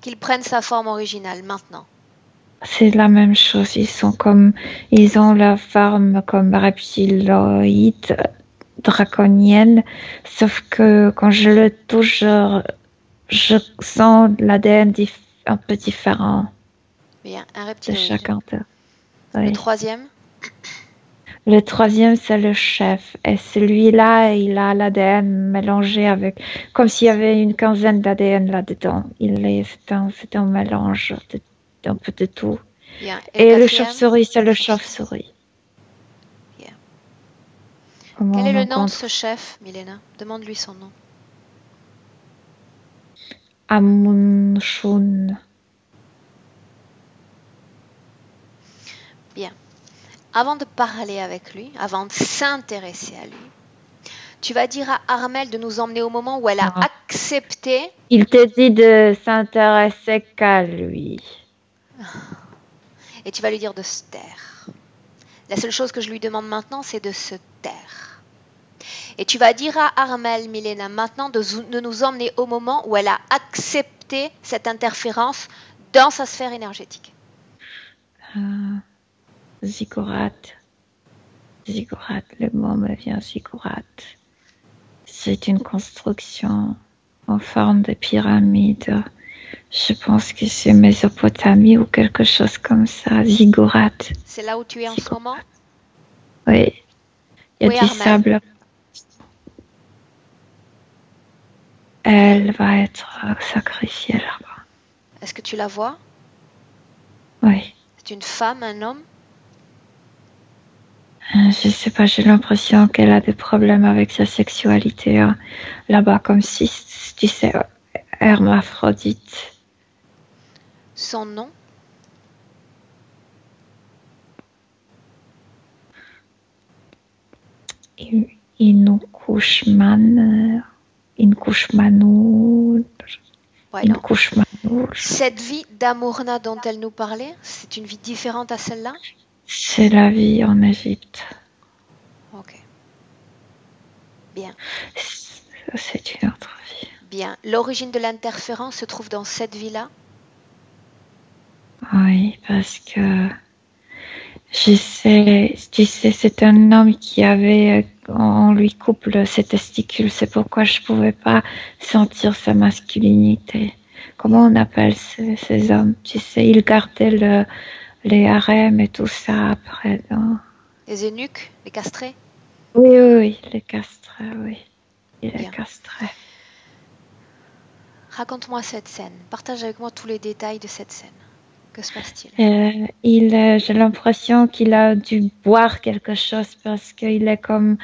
Qu'il prenne sa forme originale, maintenant. C'est la même chose. Ils ont la forme comme reptiloïde draconienne, sauf que quand je le touche, je sens l'ADN un peu différent Bien, un de reptiloïde. chacun d'eux. Le Oui. troisième? Le troisième, c'est le chef. Et celui-là, il a l'ADN mélangé avec, comme s'il y avait une quinzaine d'ADN là-dedans. C'est un mélange d'un peu de tout. Bien. Et Et le le quatrième? chauve-souris, c'est le Chauve-souris. chauve-souris. Bien. Comment Quel est on le nom de rencontre ce chef, Milena? Demande-lui son nom. Amunshun. Bien. Avant de parler avec lui, avant de s'intéresser à lui, tu vas dire à Armel de nous emmener au moment où elle a Ah. accepté. Il te dit de s'intéresser qu'à lui. Et tu vas lui dire de se taire. La seule chose que je lui demande maintenant, c'est de se taire. Et tu vas dire à Armel, Milena, maintenant de nous emmener au moment où elle a accepté cette interférence dans sa sphère énergétique. Ziggurat. Ziggurat, le mot me vient ziggurat. C'est une construction en forme de pyramide. Je pense que c'est Mésopotamie ou quelque chose comme ça. Ziggurat. C'est là où tu es en ce moment? Oui. Il y a Oui, du Armel. sable. Elle va être sacrifiée là-bas. Est-ce que tu la vois? Oui. C'est une femme, un homme? Je sais pas, j'ai l'impression qu'elle a des problèmes avec sa sexualité là-bas, comme si, tu sais, hermaphrodite. Son nom? Inukushman, Inukushmanu, Ouais, non. Inukushmanu. Cette vie d'Amorna dont elle nous parlait, c'est une vie différente à celle-là? C'est la vie en Égypte. Ok. Bien. C'est une autre vie. Bien. L'origine de l'interférence se trouve dans cette vie-là? Oui, parce que tu sais, c'est un homme qui avait, on lui coupe ses testicules, c'est pourquoi je pouvais pas sentir sa masculinité. Comment on appelle ces hommes? Tu sais, ils gardaient les harems et tout ça après. Non? Les eunuques? Les castrés? Oui, les castrés, oui. Il est Bien. castré. Raconte-moi cette scène. Partage avec moi tous les détails de cette scène. Que se passe-t-il? J'ai l'impression qu'il a dû boire quelque chose parce qu'il est comme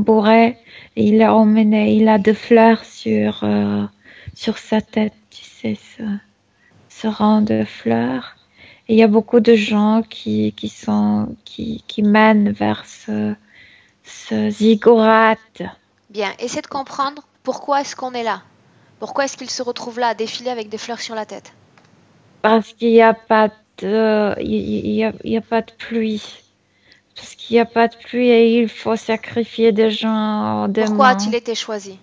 bourré. Et il est emmené, il a des fleurs sur sa tête, tu sais, ce rang de fleurs. Et il y a beaucoup de gens qui mènent vers ce ziggurat. Bien. Essaie de comprendre pourquoi est-ce qu'on est là. Pourquoi est-ce qu'il se retrouve là à défiler avec des fleurs sur la tête? Parce qu'il n'y a pas il y a pas de pluie. Parce qu'il n'y a pas de pluie et il faut sacrifier des gens demain. Pourquoi a-t-il été choisi?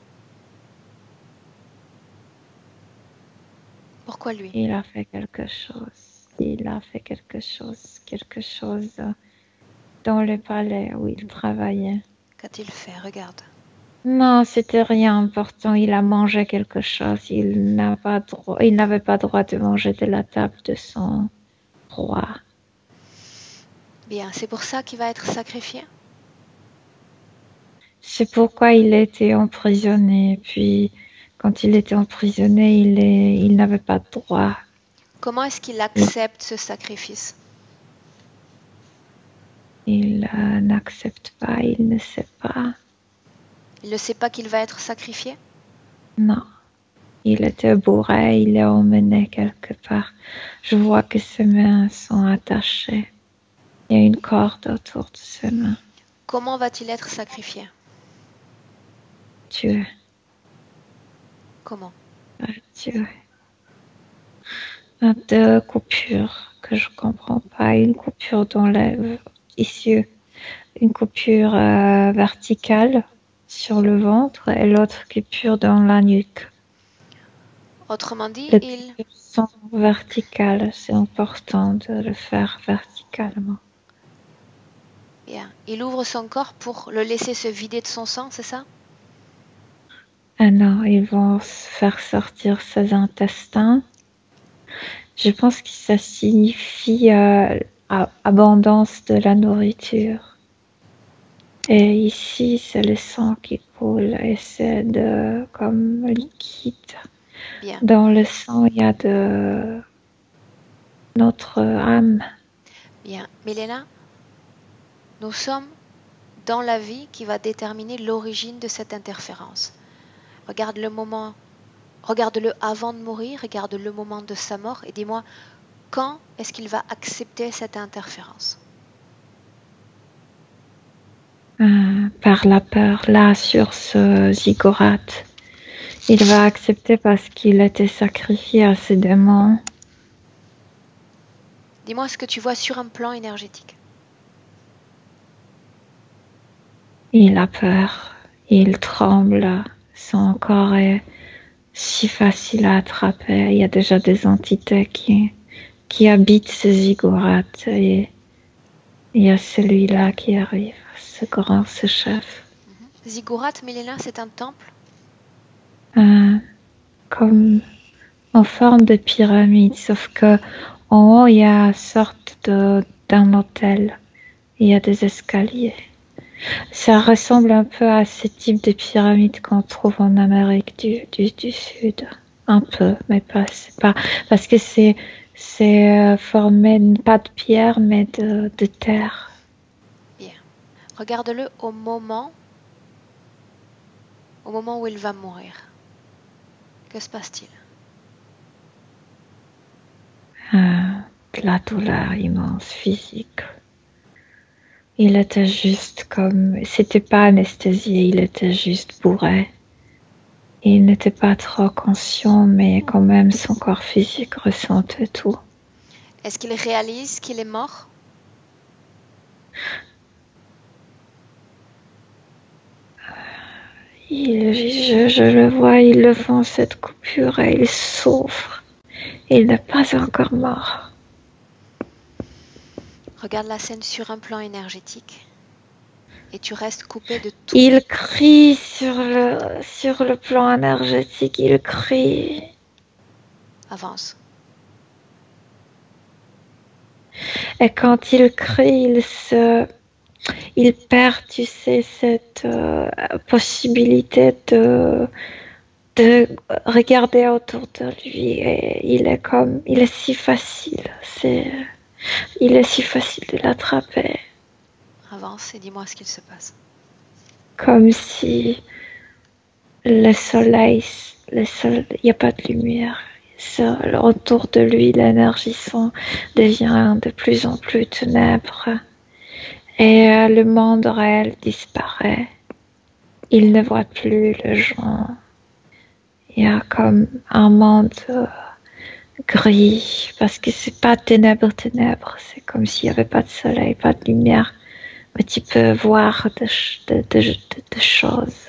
Pourquoi lui? Il a fait quelque chose. Il a fait quelque chose dans le palais où il travaillait. Qu'a-t-il fait? Regarde. Non, c'était rien important. Il a mangé quelque chose. Il n'avait pas droit de manger de la table de son roi. Bien, c'est pour ça qu'il va être sacrifié? C'est pourquoi il a été emprisonné. Puis, quand il était emprisonné, il n'avait pas de droit. Comment est-ce qu'il accepte ce sacrifice? Il n'accepte pas, il ne sait pas. Il ne sait pas qu'il va être sacrifié? Non. Il était bourré, il est emmené quelque part. Je vois que ses mains sont attachées. Il y a une corde autour de ses mains. Comment va-t-il être sacrifié? Tué. Comment? Tué. Deux coupures que je comprends pas. Une coupure dans ici, une coupure verticale sur le ventre et l'autre coupure dans la nuque. Autrement dit, Le il... sang vertical, c'est important de le faire verticalement. Bien. Il ouvre son corps pour le laisser se vider de son sang, c'est ça? Ah non, ils vont faire sortir ses intestins. Je pense que ça signifie abondance de la nourriture. Et ici, c'est le sang qui coule et c'est comme liquide. Bien. Dans le sang, il y a de notre âme. Bien. Milena, nous sommes dans la vie qui va déterminer l'origine de cette interférence. Regarde le moment, regarde-le avant de mourir, regarde le moment de sa mort et dis-moi quand est-ce qu'il va accepter cette interférence? Par la peur, là, sur ce ziggourate. Il va accepter parce qu'il était sacrifié à ses démons. Dis-moi ce que tu vois sur un plan énergétique. Il a peur, il tremble, son corps est si facile à attraper. Il y a déjà des entités qui habitent ce ziggourate et il y a celui-là qui arrive, ce grand, ce chef. Ziggurat, Milena, c'est un temple? Comme en forme de pyramide, sauf que en haut, il y a une sorte d'un hôtel. Il y a des escaliers. Ça ressemble un peu à ce type de pyramide qu'on trouve en Amérique du Sud. Un peu, mais pas, c'est pas, parce que c'est formé pas de pierre, mais de terre. Bien. Regarde-le au moment où il va mourir. Que se passe-t-il? De la douleur immense physique. Il était juste comme, c'était pas anesthésié, il était juste bourré. Il n'était pas trop conscient, mais quand même son corps physique ressentait tout. Est-ce qu'il réalise qu'il est mort? Je le vois, il le fait cette coupure et il souffre. Il n'est pas encore mort. Regarde la scène sur un plan énergétique et tu restes coupé de tout. Il crie sur le plan énergétique, il crie. Avance. Et quand il crie, il perd, tu sais, cette possibilité de regarder autour de lui. Et il est si facile. Il est si facile de l'attraper. Avance et dis-moi ce qu'il se passe. Comme si le soleil, il n'y a pas de lumière. Autour de lui, l'énergie devient de plus en plus ténèbres. Et le monde réel disparaît. Il ne voit plus le jour. Il y a comme un monde gris, parce que c'est pas ténèbres, c'est comme s'il n'y avait pas de soleil, pas de lumière, mais tu peux voir de choses.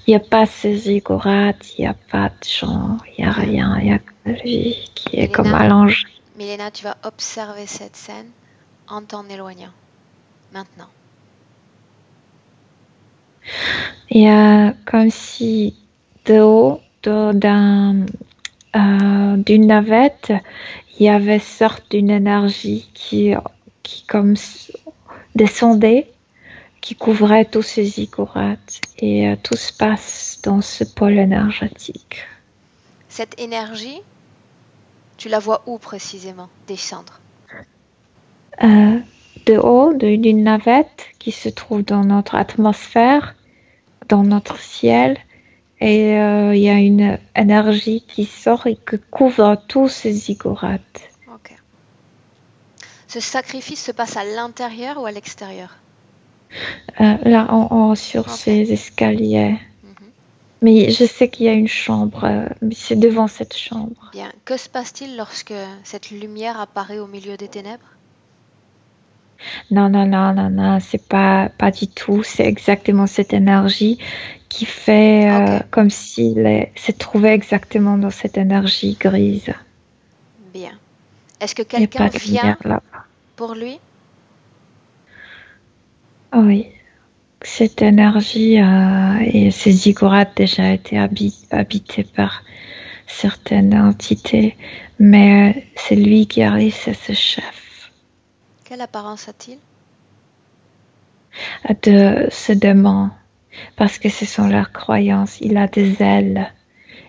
Il n'y a pas ces ziggourats, il n'y a pas de gens, il n'y a rien, il n'y a que lui qui est comme allongé. Milena, tu vas observer cette scène en t'en éloignant. Maintenant. Il y a comme si de haut, d'une navette, il y avait sorte d'une énergie qui comme descendait, qui couvrait tous ces ziggourats et tout se passe dans ce pôle énergétique. Cette énergie, tu la vois où précisément descendre? De haut, d'une navette qui se trouve dans notre atmosphère, dans notre ciel, et il y a une énergie qui sort et qui couvre tous ces ziggourats. Ok. Ce sacrifice se passe à l'intérieur ou à l'extérieur? Là, en haut, sur ces escaliers. Mais je sais qu'il y a une chambre, mais c'est devant cette chambre. Bien. Que se passe-t-il lorsque cette lumière apparaît au milieu des ténèbres? Non, non, non, non, non, c'est pas du tout. C'est exactement cette énergie qui fait Ok, comme s'il se trouvait exactement dans cette énergie grise. bien. Est-ce que Il n'y a quelqu'un pas de lumière vient là. pour lui? Oui, cette énergie et ces ziggourats ont déjà été habités par certaines entités, mais c'est lui qui arrive, c'est ce chef Quelle apparence a-t-il? de ce démon, parce que ce sont leurs croyances. Il a des ailes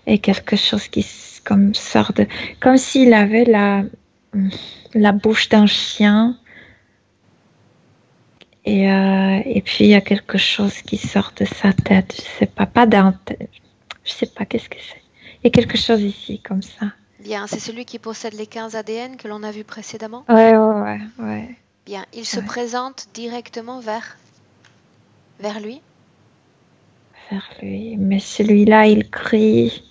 et quelque chose qui comme sort de, comme s'il avait la bouche d'un chien et puis il y a quelque chose qui sort de sa tête. Je sais pas d'un, je sais pas qu'est-ce que c'est. Il y a quelque chose ici comme ça. Bien, c'est celui qui possède les 15 ADN que l'on a vu précédemment? Ouais, ouais, ouais, ouais, Bien, il se ouais. présente directement vers lui. Vers lui. Mais celui-là, il crie,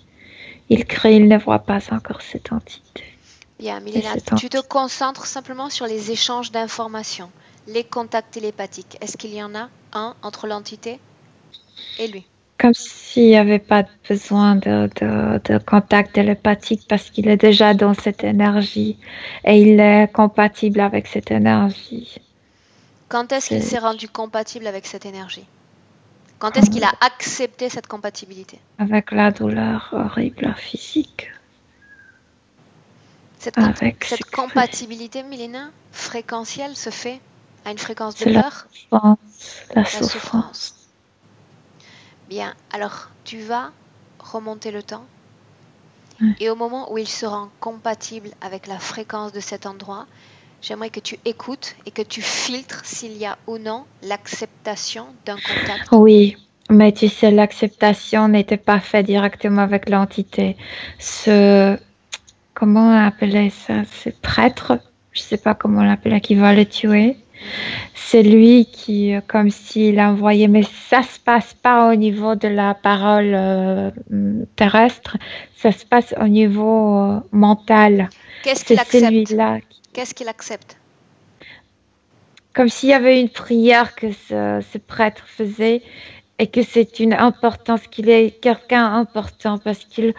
il ne voit pas encore cette entité. Bien, Et Milena, cette tu te entité. concentres simplement sur les échanges d'informations, les contacts télépathiques. Est-ce qu'il y en a un entre l'entité et lui? Comme s'il n'y avait pas besoin de contact télépathique parce qu'il est déjà dans cette énergie et il est compatible avec cette énergie. Quand est-ce qu'il C'est s'est rendu compatible avec cette énergie? Quand est-ce qu'il a accepté cette compatibilité? avec la douleur horrible physique, Cette, avec ce cette que c'est. compatibilité, Milena, fréquentielle, se fait à une fréquence de C'est la peur, souffrance, la la souffrance. souffrance. Bien, alors tu vas remonter le temps Ouais. et au moment où il se rend compatible avec la fréquence de cet endroit, j'aimerais que tu écoutes et que tu filtres s'il y a ou non l'acceptation d'un contact. Oui, mais tu sais, l'acceptation n'était pas faite directement avec l'entité. Ce, comment on appelait ça? Ce prêtre, je sais pas comment on l'appelait, qui va le tuer. Mhm. C'est lui qui, comme s'il envoyait, mais ça se passe pas au niveau de la parole terrestre, ça se passe au niveau mental. Qu'est-ce C'est qu'il accepte? celui-là, Qu'est-ce qu'il accepte? comme s'il y avait une prière que ce prêtre faisait et que c'est une importance, qu'il est quelqu'un important parce qu'il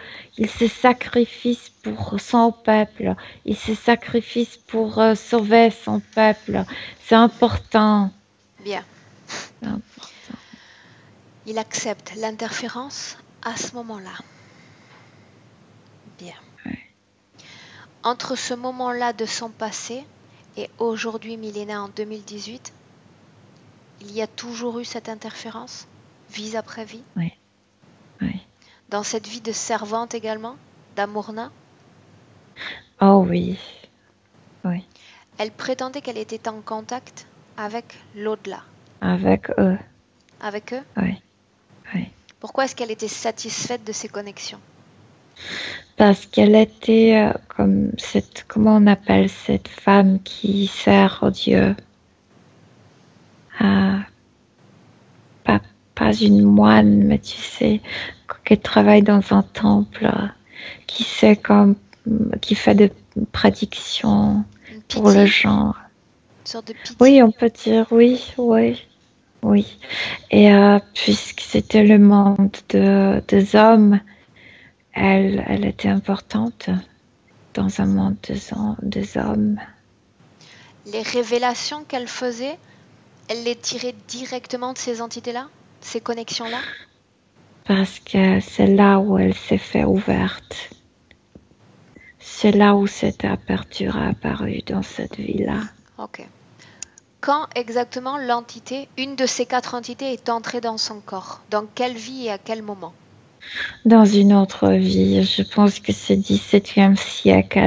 se sacrifie pour son peuple, il se sacrifie pour sauver son peuple. C'est important. Bien, C'est important. il accepte l'interférence à ce moment-là. Bien. Entre ce moment-là de son passé et aujourd'hui, Milena, en 2018, il y a toujours eu cette interférence, vie après vie. Oui, oui. Dans cette vie de servante également, d'Amourna, Oh oui, oui. elle prétendait qu'elle était en contact avec l'au-delà, Avec eux, avec eux. oui, oui. Pourquoi est-ce qu'elle était satisfaite de ces connexions? Parce qu'elle était comme cette, comment on appelle cette femme qui sert au Dieu. Ah, pas, pas une moine, mais tu sais, qui travaille dans un temple, qui sait comme, qui fait des prédictions Une pour le pitié, genre. une sorte de pitié. Oui, on peut dire oui, oui, oui. Et puisque c'était le monde des hommes, elle était importante dans un monde des hommes. Les révélations qu'elle faisait, elle les tirait directement de ces entités-là, ces connexions-là. Parce que c'est là où elle s'est fait ouverte. C'est là où cette aperture a apparu dans cette vie-là. Ok. Quand exactement l'entité, une de ces 4 entités, est entrée dans son corps? Dans quelle vie et à quel moment? Dans une autre vie, je pense que c'est 17e siècle.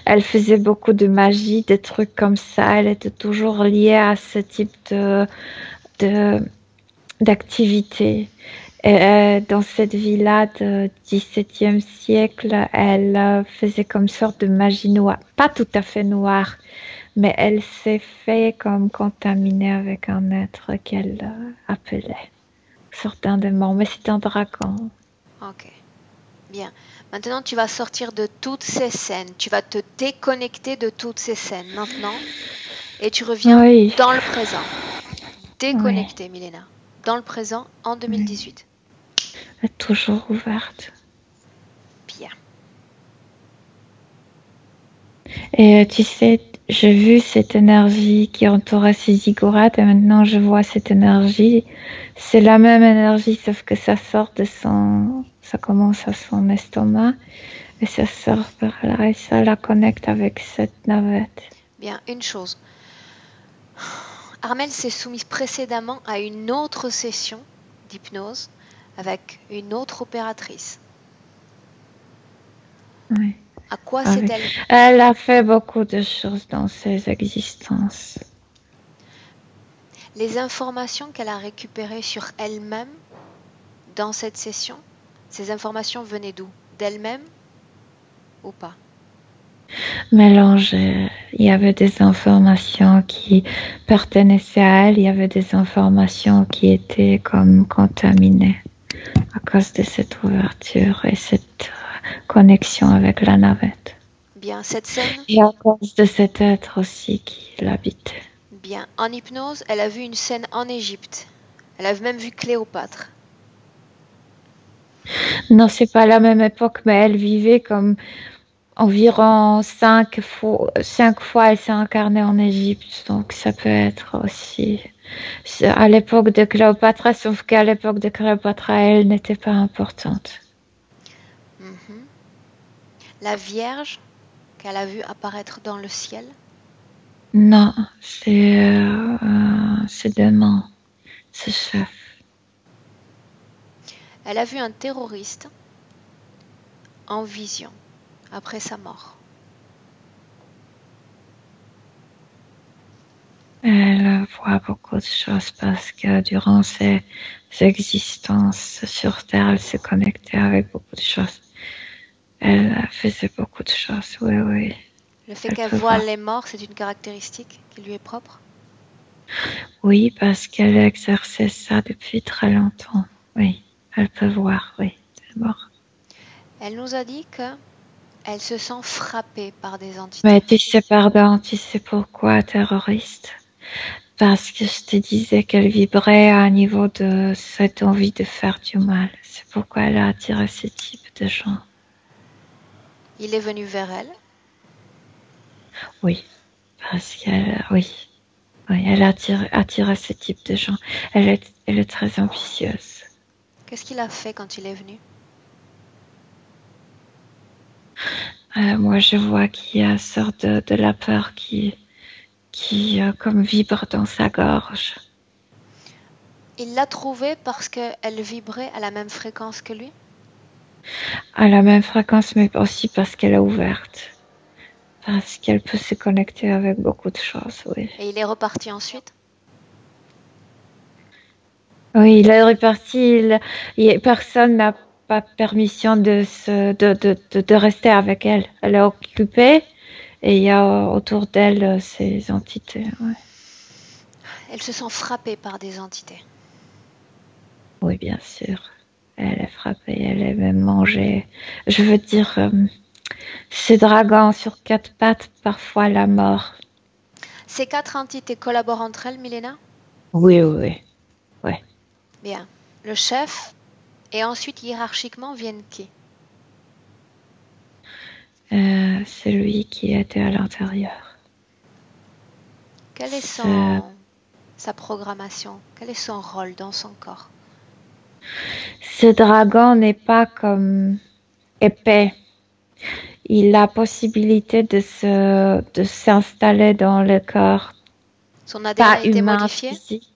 Elle faisait beaucoup de magie, des trucs comme ça. Elle était toujours liée à ce type de, d'activité. Et dans cette vie-là du 17e siècle, elle faisait comme sorte de magie noire. Pas tout à fait noire, mais elle s'est fait comme contaminer avec un être qu'elle appelait. Sorte d'un démon, mais c'est un dragon. Ok. Bien. Maintenant, tu vas sortir de toutes ces scènes. Tu vas te déconnecter de toutes ces scènes. Maintenant, Et tu reviens Oui. dans le présent. Déconnecté, Milena. Dans le présent, en 2018. Elle est toujours ouverte. Bien. Et tu sais, j'ai vu cette énergie qui entourait ces ziggourats et maintenant je vois cette énergie. C'est la même énergie, sauf que ça sort de son... Ça commence à son estomac et ça sort par là et ça la connecte avec cette navette. Bien, une chose. Armelle s'est soumise précédemment à une autre session d'hypnose avec une autre opératrice. Oui. À quoi Ah oui. s'est-elle... Elle a fait beaucoup de choses dans ses existences. Les informations qu'elle a récupérées sur elle-même dans cette session, ces informations venaient d'où? D'elle-même ou pas? Mélangées. Il y avait des informations qui pertenaissaient à elle, il y avait des informations qui étaient comme contaminées à cause de cette ouverture et cette connexion avec la navette. Bien, cette scène... Et à cause de cet être aussi qui l'habitait. Bien, en hypnose, elle a vu une scène en Égypte. Elle a même vu Cléopâtre. Non, c'est pas la même époque, mais elle vivait comme environ 5 fois, elle s'est incarnée en Égypte, donc ça peut être aussi à l'époque de Cléopâtre, sauf qu'à l'époque de Cléopâtre, elle n'était pas importante. La Vierge qu'elle a vue apparaître dans le ciel. Non, c'est demain, c'est chef. Elle a vu un terroriste en vision après sa mort. Elle voit beaucoup de choses parce que durant ses existences sur Terre, elle se connectait avec beaucoup de choses. Elle faisait beaucoup de choses, oui, oui. Le fait Elle qu'elle peut voit voir. les morts, c'est une caractéristique qui lui est propre. Oui, parce qu'elle exerçait ça depuis très longtemps. Oui, elle peut voir, oui, c'est mort. Elle nous a dit qu'elle se sent frappée par des entités. Mais tu sais, pardon, tu sais pourquoi terroriste? Parce que je te disais qu'elle vibrait à un niveau de cette envie de faire du mal. C'est pourquoi elle a attiré ce type de gens. Il est venu vers elle. Oui, parce qu'elle, oui, elle a attiré ce type de gens. Elle est très ambitieuse. Qu'est-ce qu'il a fait quand il est venu? Moi, je vois qu'il y a une sorte de la peur qui comme vibre dans sa gorge. Il l'a trouvée parce qu'elle vibrait à la même fréquence que lui? À la même fréquence, mais aussi parce qu'elle est ouverte. Parce qu'elle peut se connecter avec beaucoup de choses, oui. Et il est reparti ensuite? Oui, il est reparti. Personne n'a pas permission de rester avec elle. Elle est occupée et il y a autour d'elle ces entités. Ouais. Elle se sent frappée par des entités. Oui, bien sûr. Elle est frappée, elle est même mangée. Je veux dire, ces dragons sur 4 pattes, parfois la mort. Ces 4 entités collaborent entre elles, Milena? Oui, oui, oui. Bien. Le chef et ensuite hiérarchiquement viennent qui? C'est lui qui était à l'intérieur. Quelle est sa programmation? Quel est son rôle dans son corps? Ce dragon n'est pas comme épais. Il a la possibilité de s'installer dans le corps Son ADN pas a été humain modifié? physique.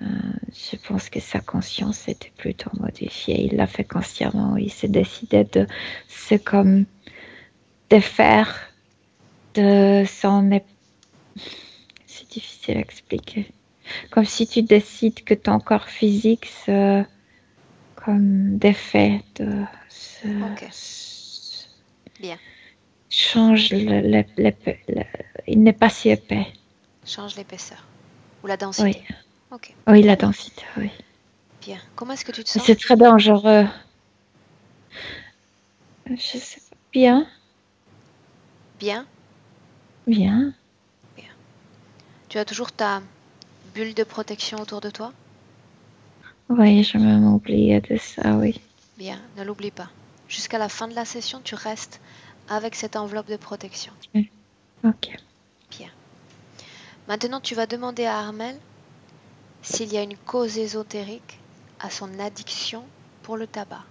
Je pense que sa conscience était plutôt modifiée. Il l'a fait consciemment. Il s'est décidé de se comme défaire de son. C'est difficile à expliquer. Comme si tu décides que ton corps physique se comme défait de se. Ok. Bien. Change il n'est pas si épais. Change l'épaisseur ou la Oui, densité. Ok. oui, la densité, oui. Bien. Comment est-ce que tu te Mais sens? c'est très dangereux. Je sais pas bien. Bien. Bien. Bien. Tu as toujours ta bulle de protection autour de toi? Oui, je me m'oubliais de ça, oui. Bien, ne l'oublie pas. Jusqu'à la fin de la session, tu restes avec cette enveloppe de protection. Ok. Bien. Maintenant, tu vas demander à Armel s'il y a une cause ésotérique à son addiction pour le tabac.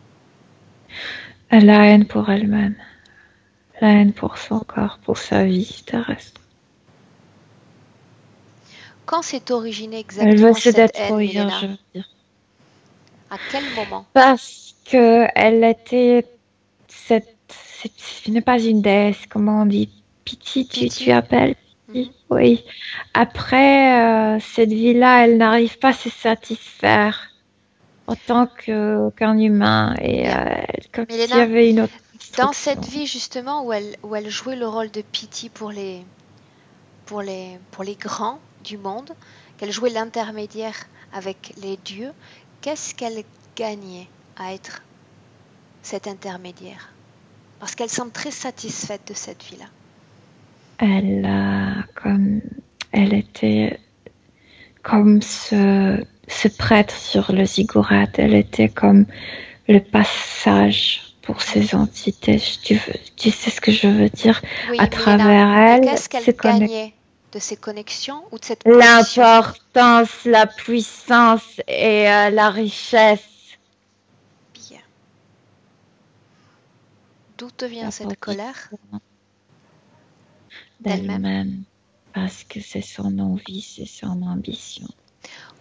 La haine pour elle-même. La haine pour son corps, pour sa vie terrestre. Quand s'est originée Elle veut exactement se cette haine, détruire, Milena? je veux dire. À quel moment? Parce que elle était ce n'est pas une déesse, comment on dit? Piti, tu Pity? appelles Mhm. Piti? Oui. Après cette vie-là, elle n'arrive pas à se satisfaire en tant qu'un humain et Bien. comme s'il y Milena, avait une autre dans instruction. cette vie justement où elle jouait le rôle de Pity pour les grands du monde, qu'elle jouait l'intermédiaire avec les dieux, qu'est-ce qu'elle gagnait à être cet intermédiaire? Parce qu'elle semble très satisfaite de cette vie-là. Comme elle était comme ce prêtre sur le ziggurat, elle était comme le passage pour ces entités. Tu sais ce que je veux dire? À Oui, Milena, travers mais elle, qu'est-ce qu'elle gagnait de ces connexions ou de cette connexion? l'importance, la puissance et la richesse. Bien. D'où te vient La cette colère position d'elle-même? d'elle-même, parce que c'est son envie, c'est son ambition.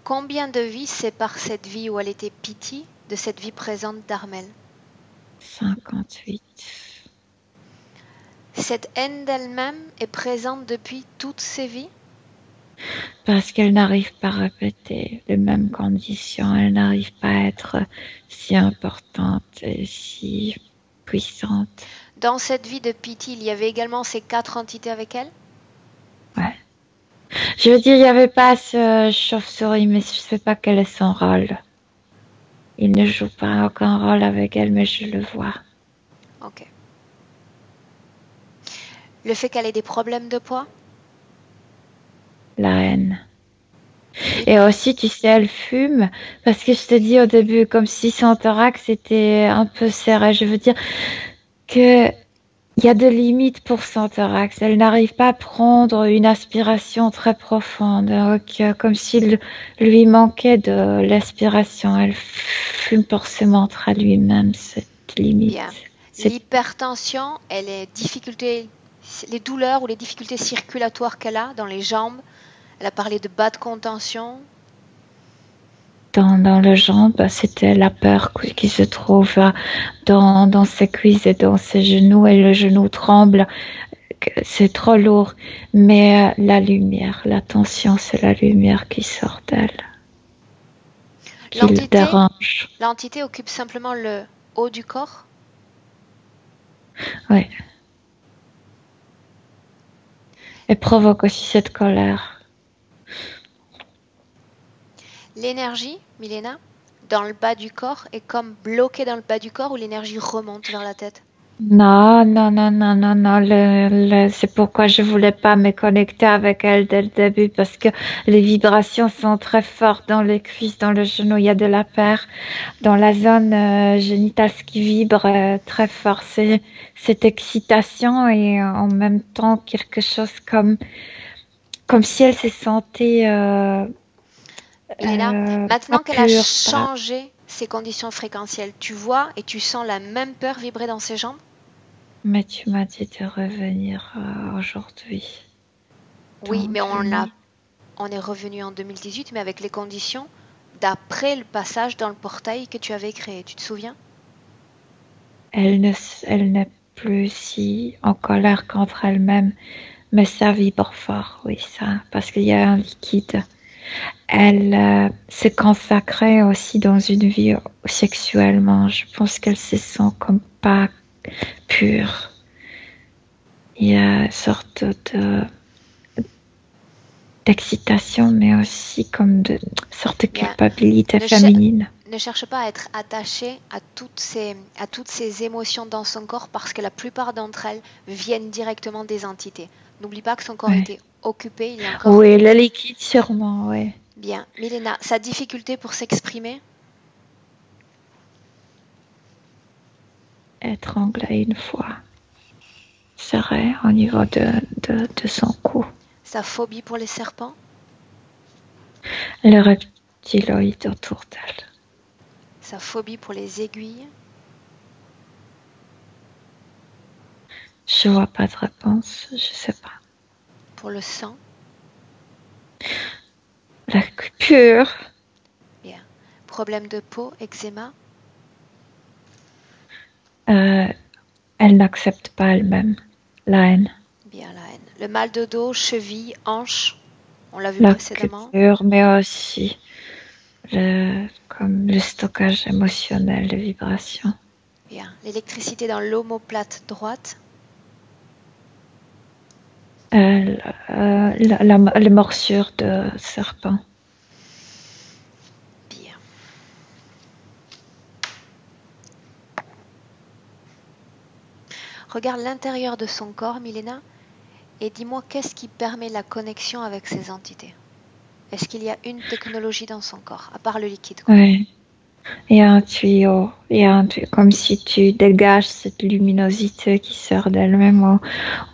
Combien de vies séparent cette vie où elle était Pity de cette vie présente d'Armel? 58. Cette haine d'elle-même est présente depuis toutes ses vies? Parce qu'elle n'arrive pas à répéter les mêmes conditions, elle n'arrive pas à être si importante et si puissante. Dans cette vie de Pity, il y avait également ces 4 entités avec elle? Ouais. Je veux dire, il n'y avait pas ce chauve-souris, mais je ne sais pas quel est son rôle. Il ne joue pas aucun rôle avec elle, mais je le vois. Ok. Le fait qu'elle ait des problèmes de poids? La haine. Oui. Et aussi, tu sais, elle fume, parce que je te dis au début, comme si son thorax était un peu serré. Je veux dire que il y a des limites pour son thorax. Elle n'arrive pas à prendre une aspiration très profonde. Donc, comme s'il lui manquait de l'aspiration. Elle fume pour se montrer à lui-même cette limite. Bien. L'hypertension et les douleurs ou les difficultés circulatoires qu'elle a dans les jambes. Elle a parlé de bas de contention. Dans le jambe, c'était la peur qui se trouve dans ses cuisses et dans ses genoux. Et le genou tremble. C'est trop lourd. Mais la lumière, la tension, c'est la lumière qui sort d'elle. Qui le dérange. L'entité occupe simplement le haut du corps? Oui. Et provoque aussi cette colère. L'énergie, Milena, dans le bas du corps est comme bloquée dans le bas du corps où l'énergie remonte vers la tête. Non, non, non, non, non, non. C'est pourquoi je voulais pas me connecter avec elle dès le début parce que les vibrations sont très fortes dans les cuisses, dans le genou. Il y a de la paire dans la zone génitale qui vibre très fort. C'est cette excitation et en même temps quelque chose comme si elle se sentait Milena, pas maintenant qu'elle a pure. changé ses conditions fréquentielles, tu vois et tu sens la même peur vibrer dans ses jambes? Mais tu m'as dit de revenir aujourd'hui. Oui, mais Donc, oui. on est revenu en 2018, mais avec les conditions d'après le passage dans le portail que tu avais créé. Tu te souviens? Elle n'est plus si en colère contre elle-même, mais ça vibre fort, oui, ça, parce qu'il y a un liquide. Elle s'est consacrée aussi dans une vie sexuellement. Je pense qu'elle se sent comme pas pure. Il y a une sorte d'excitation, mais aussi comme de sorte de culpabilité féminine. ne cherche pas à être attaché à toutes ces émotions dans son corps parce que la plupart d'entre elles viennent directement des entités. N'oublie pas que son corps Ouais. était occupé, il y a encore... Oui, le liquide sûrement, oui. Bien. Milena, sa difficulté pour s'exprimer? Étranglé une fois. Serré au niveau de son cou. Sa phobie pour les serpents? Le reptiloïde autour d'elle. Sa phobie pour les aiguilles? Je vois pas de réponse, je sais pas. Pour le sang? La coupure. Bien. Problème de peau, eczéma? Elle n'accepte pas elle-même la haine. Bien, la haine. Le mal de dos, cheville, hanche? On l'a vu La précédemment. coupure, mais aussi comme le stockage émotionnel de vibrations. Bien. L'électricité dans l'omoplate droite? La morsure de serpent. Bien. Regarde l'intérieur de son corps, Milena, et dis-moi qu'est-ce qui permet la connexion avec ces entités. Est-ce qu'il y a une technologie dans son corps, à part le liquide, quoi? Oui. Il y a un tuyau, comme si tu dégages cette luminosité qui sort d'elle-même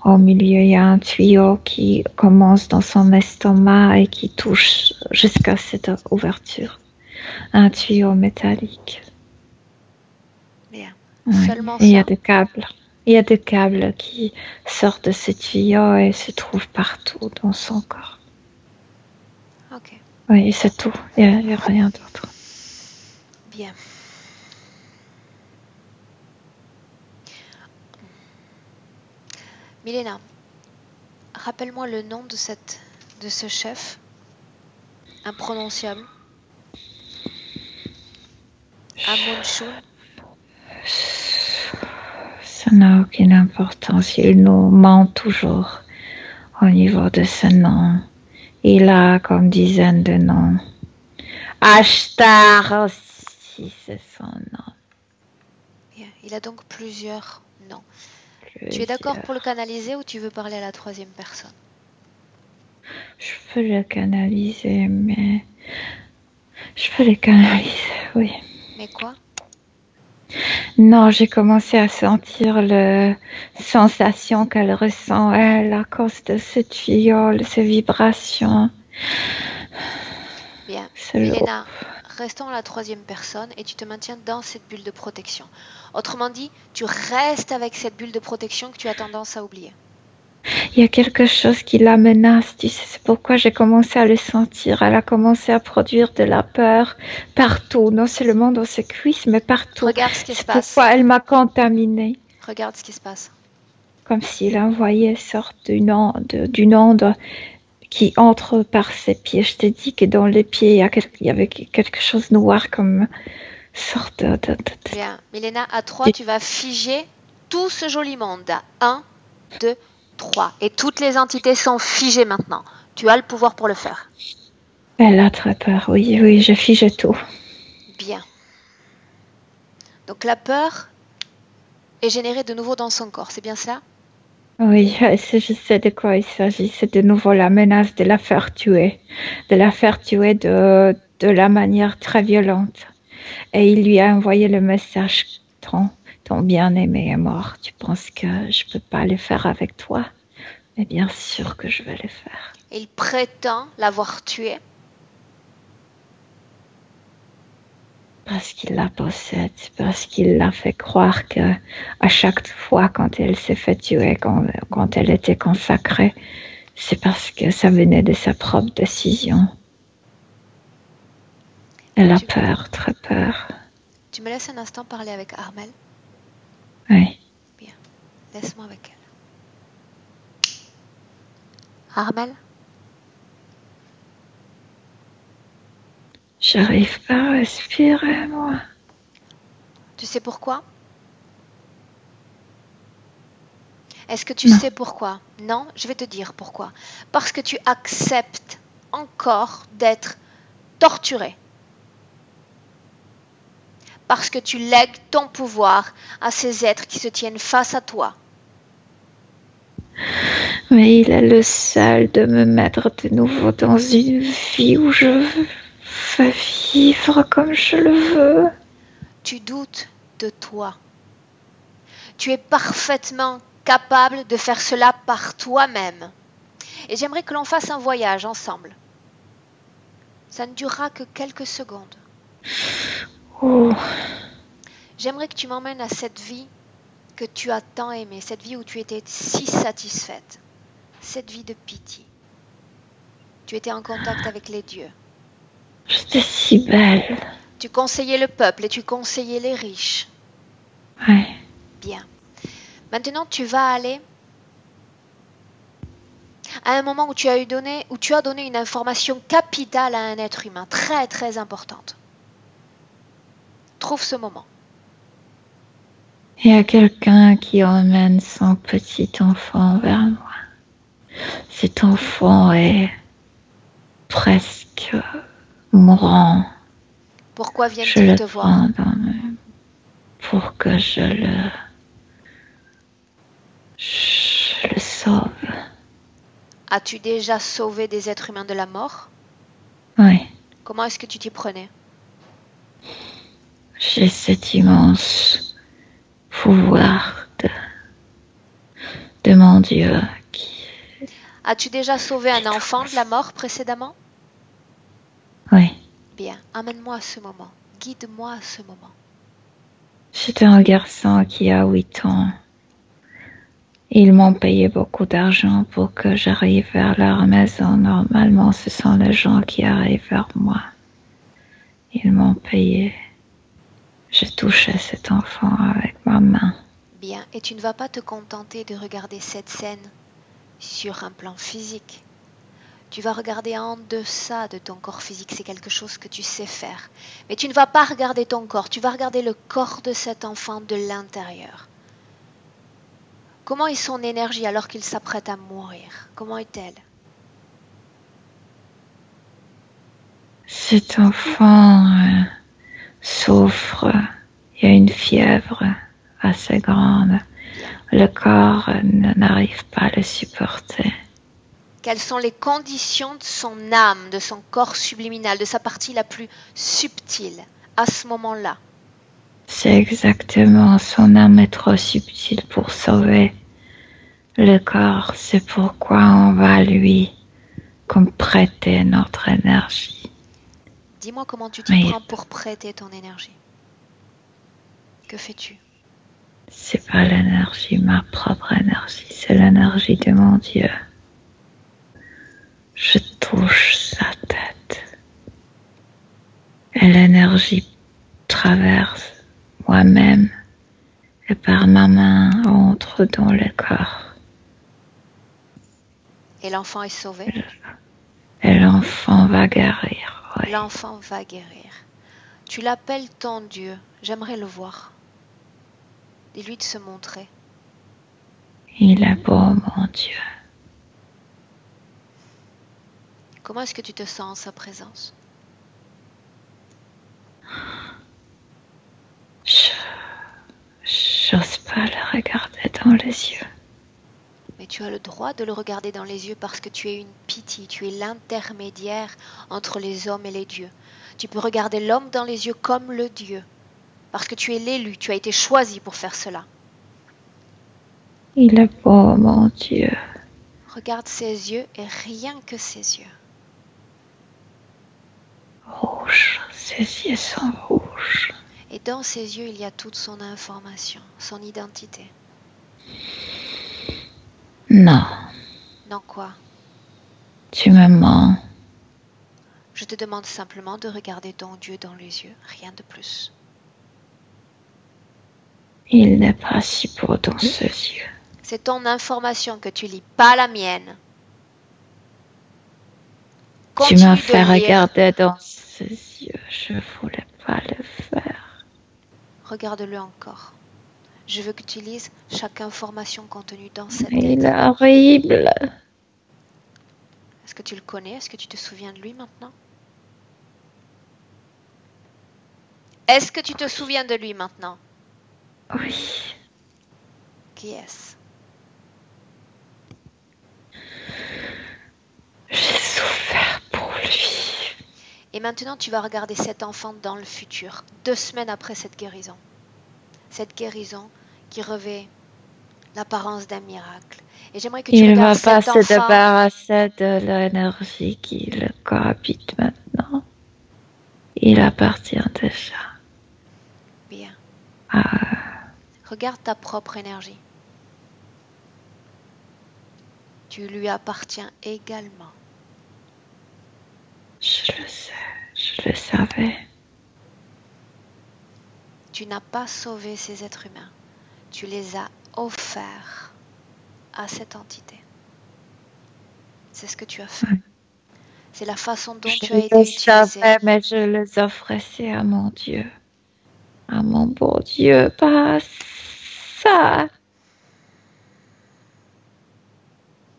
au milieu. Il y a un tuyau qui commence dans son estomac et qui touche jusqu'à cette ouverture. Un tuyau métallique. Bien. Oui. Seulement Et il y a ça? des câbles. Il y a des câbles qui sortent de ce tuyau et se trouvent partout dans son corps. Ok. Oui, c'est tout. Il n'y a rien d'autre. Bien. Milena, rappelle-moi le nom de ce chef imprononciable. Amunshun. Ça n'a aucune importance. Il nous ment toujours au niveau de ce nom. Il a comme dizaines de noms. Ashtar aussi, c'est son nom. Bien. Il a donc plusieurs noms. Tu es d'accord pour le canaliser ou tu veux parler à la troisième personne? Je peux le canaliser, mais... Je peux le canaliser, oui. Mais quoi? Non, j'ai commencé à sentir la sensation qu'elle ressent, elle, à cause de ce tuyau, de ces vibrations. Bien. C'est Milena, restons à la troisième personne et tu te maintiens dans cette bulle de protection. Autrement dit, tu restes avec cette bulle de protection que tu as tendance à oublier. Il y a quelque chose qui la menace, tu sais, c'est pourquoi j'ai commencé à le sentir. Elle a commencé à produire de la peur partout, non seulement dans ses cuisses, mais partout. Regarde ce qui se C'est passe. pourquoi elle m'a contaminée. Regarde ce qui se passe. Comme s'il envoyait sorte d'une onde qui entre par ses pieds. Je te dis que dans les pieds, il y avait quelque chose de noir comme sorte de... Bien. Milena, à 3, tu vas figer tout ce joli monde. 1, 2, 3. Et toutes les entités sont figées maintenant. Tu as le pouvoir pour le faire. Elle a très peur, oui, je fige tout. Bien. Donc la peur est générée de nouveau dans son corps, c'est bien cela? Oui, je sais de quoi il s'agit. C'est de nouveau la menace de la faire tuer. De la faire tuer de la manière très violente. Et il lui a envoyé le message, ton bien-aimé est mort. Tu penses que je peux pas le faire avec toi? Mais bien sûr que je vais le faire. Il prétend l'avoir tué. Parce qu'il la possède, parce qu'il l'a fait croire que à chaque fois quand elle s'est fait tuer, quand elle était consacrée, c'est parce que ça venait de sa propre décision. Elle a peur, très peur. Tu me laisses un instant parler avec Armel? Oui. Bien, laisse-moi avec elle. Armel? J'arrive pas à respirer, moi. Tu sais pourquoi? Est-ce que tu sais pourquoi? Non, je vais te dire pourquoi. Parce que tu acceptes encore d'être torturé. parce que tu lègues ton pouvoir à ces êtres qui se tiennent face à toi. Mais il est le seul de me mettre de nouveau dans une vie où je veux vivre comme je le veux. Tu doutes de toi. Tu es parfaitement capable de faire cela par toi-même. Et j'aimerais que l'on fasse un voyage ensemble. Ça ne durera que quelques secondes. Oh, J'aimerais que tu m'emmènes à cette vie que tu as tant aimée, cette vie où tu étais si satisfaite, cette vie de pitié. Tu étais en contact avec les dieux. j'étais si belle. Tu conseillais le peuple et tu conseillais les riches. Ouais. Bien. Maintenant, tu vas aller à un moment où tu as donné une information capitale à un être humain, très très importante. Trouve ce moment. Il y a quelqu'un qui emmène son petit enfant vers moi. Cet enfant est presque mourant. Pourquoi Je viennent-ils le te voir? prends pour que je le sauve. As-tu déjà sauvé des êtres humains de la mort? Oui, Comment est-ce que tu t'y prenais? j'ai cet immense pouvoir de mon Dieu qui... As-tu déjà sauvé un enfant de la mort précédemment? Oui, Bien, amène-moi à ce moment. Guide-moi à ce moment. c'était un garçon qui a 8 ans. Ils m'ont payé beaucoup d'argent pour que j'arrive vers leur maison. Normalement, ce sont les gens qui arrivent vers moi. Ils m'ont payé. Je touchais cet enfant avec ma main. Bien, et tu ne vas pas te contenter de regarder cette scène sur un plan physique. Tu vas regarder en deçà de ton corps physique, c'est quelque chose que tu sais faire. Mais tu ne vas pas regarder ton corps, tu vas regarder le corps de cet enfant de l'intérieur. Comment est son énergie alors qu'il s'apprête à mourir? Comment est-elle? Cet enfant souffre. Il y a une fièvre assez grande. Le corps n'arrive pas à le supporter. Quelles sont les conditions de son âme, de son corps subliminal, de sa partie la plus subtile à ce moment-là? C'est exactement, son âme est trop subtile pour sauver le corps. C'est pourquoi on va lui comme prêter notre énergie. Dis-moi comment tu t'y prends pour prêter ton énergie. Que fais-tu? C'est pas l'énergie, ma propre énergie, c'est l'énergie de mon Dieu. Je touche sa tête et l'énergie traverse moi-même et par ma main entre dans le corps. Et l'enfant est sauvé? Et l'enfant va guérir. Oui. L'enfant va guérir. Tu l'appelles ton Dieu. J'aimerais le voir. Dis-lui de se montrer. Il est beau, mon Dieu. Comment est-ce que tu te sens en sa présence? J'ose pas le regarder dans les yeux. Mais tu as le droit de le regarder dans les yeux parce que tu es une pitié, tu es l'intermédiaire entre les hommes et les dieux. Tu peux regarder l'homme dans les yeux comme le Dieu, parce que tu es l'élu, tu as été choisi pour faire cela. Il est beau, mon Dieu. Regarde ses yeux et rien que ses yeux. Rouge, ses yeux sont rouges. Et dans ses yeux, il y a toute son information, son identité. Non. Non quoi? Tu me mens. Je te demande simplement de regarder ton Dieu dans les yeux, rien de plus. Il n'est pas si beau dans ses yeux. C'est ton information que tu lis, pas la mienne. Continue tu m'as fait regarder dans ses yeux, je voulais pas le faire. Regarde-le encore. Je veux que tu lises chaque information contenue dans cette tête. Il est horrible. Est-ce que tu le connais? Est-ce que tu te souviens de lui maintenant? Est-ce que tu te souviens de lui maintenant? Oui. Qui est-ce? J'ai souffert pour lui. Et maintenant, tu vas regarder cet enfant dans le futur, 2 semaines après cette guérison. Cette guérison qui revêt l'apparence d'un miracle. Et j'aimerais que tu Il regardes va pas cet se enfant. débarrasser de l'énergie qui le cohabite maintenant. Il appartient déjà Bien. à... Regarde ta propre énergie. Tu lui appartiens également. Je le sais, je le savais. Tu n'as pas sauvé ces êtres humains. Tu les as offerts à cette entité. C'est ce que tu as fait. C'est la façon dont tu as Je été le utilisé. savais, mais je les offrais à mon Dieu. À mon bon Dieu, pas ça.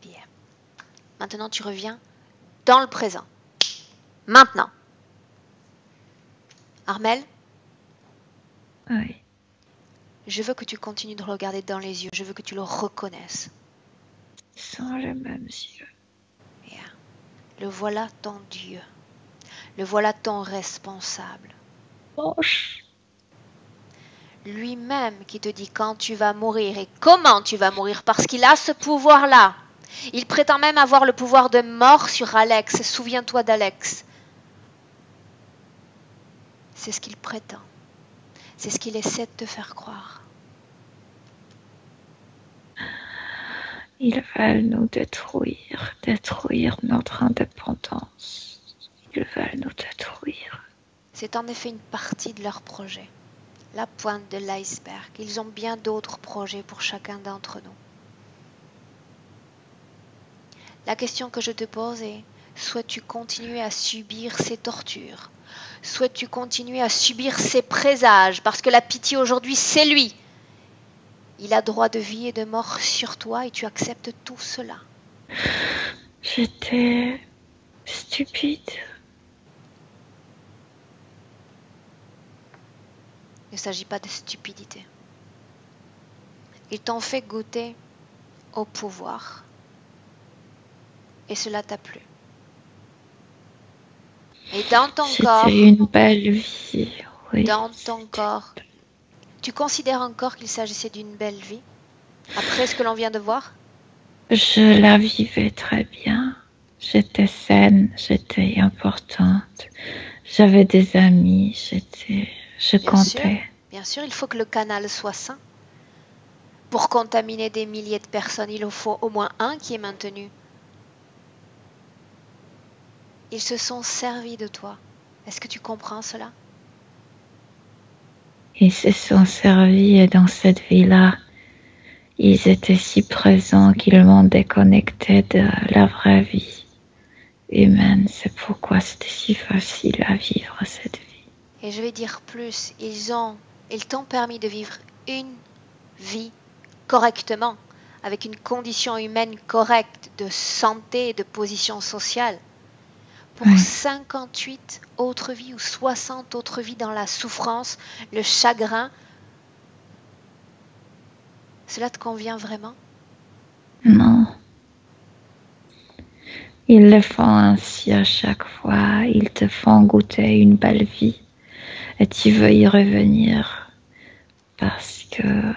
Bien. Maintenant, tu reviens dans le présent. Maintenant. Armel, Oui. je veux que tu continues de le regarder dans les yeux. Je veux que tu le reconnaisses. Sans les mêmes yeux. Bien. Le voilà ton Dieu. Le voilà ton responsable. Moche. Lui-même qui te dit quand tu vas mourir et comment tu vas mourir, parce qu'il a ce pouvoir-là. Il prétend même avoir le pouvoir de mort sur Alex. Souviens-toi d'Alex. C'est ce qu'il prétend. C'est ce qu'il essaie de te faire croire. Ils veulent nous détruire notre indépendance. Ils veulent nous détruire. C'est en effet une partie de leur projet. La pointe de l'iceberg. Ils ont bien d'autres projets pour chacun d'entre nous. La question que je te pose est, souhaites-tu continuer à subir ces tortures? Souhaites-tu continuer à subir ces présages? Parce que la pitié aujourd'hui, c'est lui. Il a droit de vie et de mort sur toi et tu acceptes tout cela. J'étais stupide. Il ne s'agit pas de stupidité. Ils t'ont fait goûter au pouvoir. Et cela t'a plu. Et dans ton corps, C'était une belle vie. Oui. dans ton corps, tu considères encore qu'il s'agissait d'une belle vie après ce que l'on vient de voir? Je la vivais très bien. J'étais saine, j'étais importante. J'avais des amis, je comptais. Bien sûr, il faut que le canal soit sain. Pour contaminer des milliers de personnes, il en faut au moins un qui est maintenu. Ils se sont servis de toi. Est-ce que tu comprends cela? Ils se sont servis et dans cette vie-là, ils étaient si présents qu'ils m'ont déconnecté de la vraie vie humaine. C'est pourquoi c'était si facile à vivre cette vie. Et je vais dire plus, ils t'ont permis de vivre une vie correctement, avec une condition humaine correcte de santé et de position sociale. Pour Oui. 58 autres vies ou 60 autres vies dans la souffrance, le chagrin, cela te convient vraiment? Non. Ils le font ainsi à chaque fois. Ils te font goûter une belle vie. Et tu veux y revenir parce que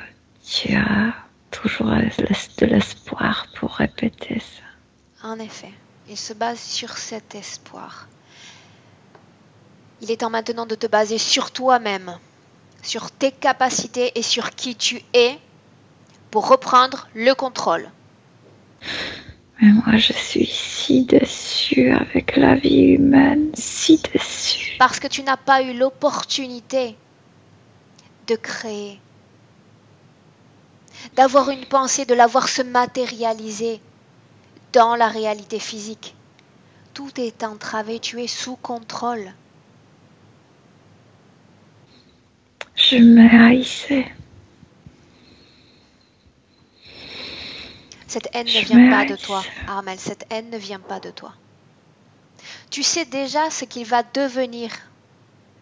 tu as toujours de l'espoir pour répéter ça. En effet, il se base sur cet espoir. Il est temps maintenant de te baser sur toi-même, sur tes capacités et sur qui tu es pour reprendre le contrôle. Mais moi, je suis si déçue avec la vie humaine, si déçue. Parce que tu n'as pas eu l'opportunité de créer, d'avoir une pensée, de la voir se matérialiser dans la réalité physique. Tout est entravé, tu es sous contrôle. Je me haïssais. Cette haine ne vient pas de toi, Armel, cette haine ne vient pas de toi. Tu sais déjà ce qu'il va devenir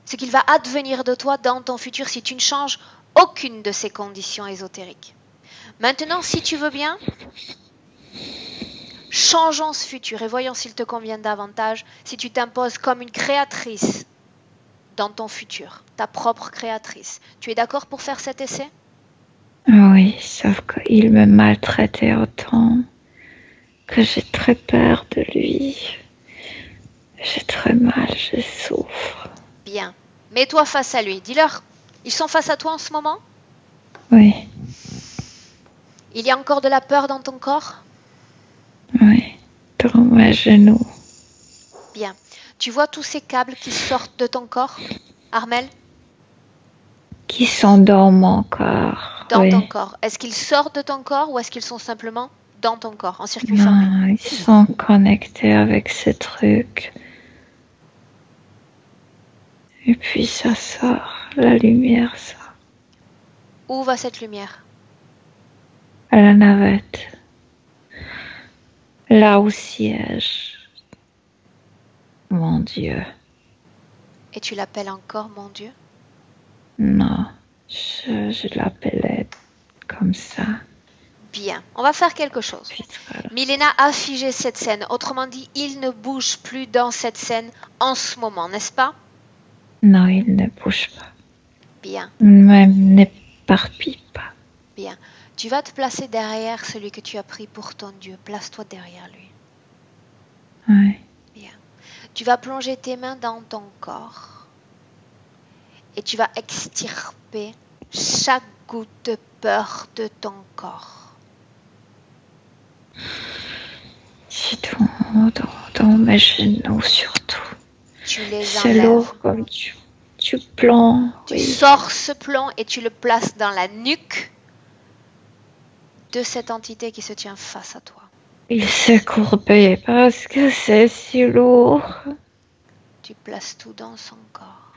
ce qu'il va advenir de toi dans ton futur si tu ne changes aucune de ces conditions ésotériques. Maintenant, si tu veux bien, changeons ce futur et voyons s'il te convient davantage si tu t'imposes comme une créatrice dans ton futur, ta propre créatrice. Tu es d'accord pour faire cet essai? Oui, sauf qu'il me maltraitait autant que j'ai très peur de lui. J'ai très mal, je souffre. Bien. Mets-toi face à lui. Dis-leur, ils sont face à toi en ce moment? Oui, Il y a encore de la peur dans ton corps? oui, dans mes genoux. Bien. Tu vois tous ces câbles qui sortent de ton corps, Armel? Qui sont dans mon corps. Dans oui. ton corps. Est-ce qu'ils sortent de ton corps ou est-ce qu'ils sont simplement dans ton corps, en circuit fermé? Non, ils sont connectés avec ces trucs. Et puis ça sort, la lumière sort. Où va cette lumière? À la navette. Là où siège mon Dieu. Et tu l'appelles encore mon Dieu? Non, je l'appelais comme ça. Bien, on va faire quelque chose. Puis voilà. Milena a figé cette scène, autrement dit, il ne bouge plus dans cette scène en ce moment, n'est-ce pas? Non, il ne bouge pas. Bien, Même n'éparpille pas. bien. Tu vas te placer derrière celui que tu as pris pour ton Dieu. Place-toi derrière lui. Oui. Bien. Tu vas plonger tes mains dans ton corps et tu vas extirper chaque goutte de peur de ton corps. C'est dans mes genoux surtout. Tu les C'est enlèves. lourd comme tu plomb. Tu Oui. sors ce plomb et tu le places dans la nuque de cette entité qui se tient face à toi. Il s'est courbé parce que c'est si lourd. Tu places tout dans son corps.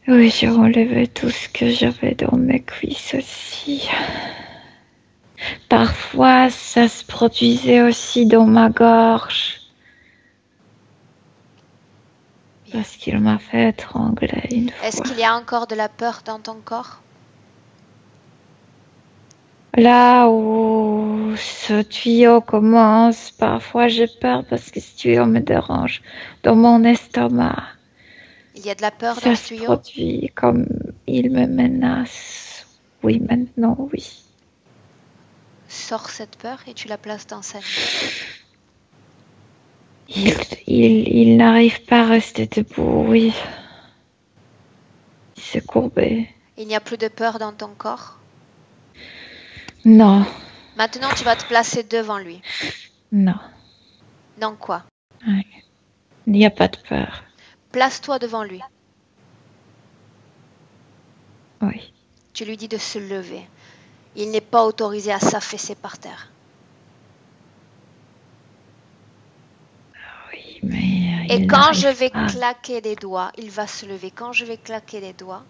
Oui, j'ai enlevé tout ce que j'avais dans mes cuisses aussi. Parfois, ça se produisait aussi dans ma gorge. Parce qu'il m'a fait étrangler une fois. Est-ce qu'il y a encore de la peur dans ton corps? Là où ce tuyau commence, parfois j'ai peur parce que ce tuyau me dérange dans mon estomac. Il y a de la peur dans Ça le se tuyau? produit comme il me menace. Oui, maintenant, oui. Sors cette peur et tu la places dans sa nuque. Il n'arrive pas à rester debout, oui. Il s'est courbé. Il n'y a plus de peur dans ton corps? Non, Maintenant, tu vas te placer devant lui. non. Dans quoi? Il n'y a pas de peur. Place-toi devant lui. Oui. Tu lui dis de se lever. Il n'est pas autorisé à s'affaisser par terre. Oui, mais Et il quand n'arrive je vais pas. claquer les doigts, il va se lever. Quand je vais claquer les doigts,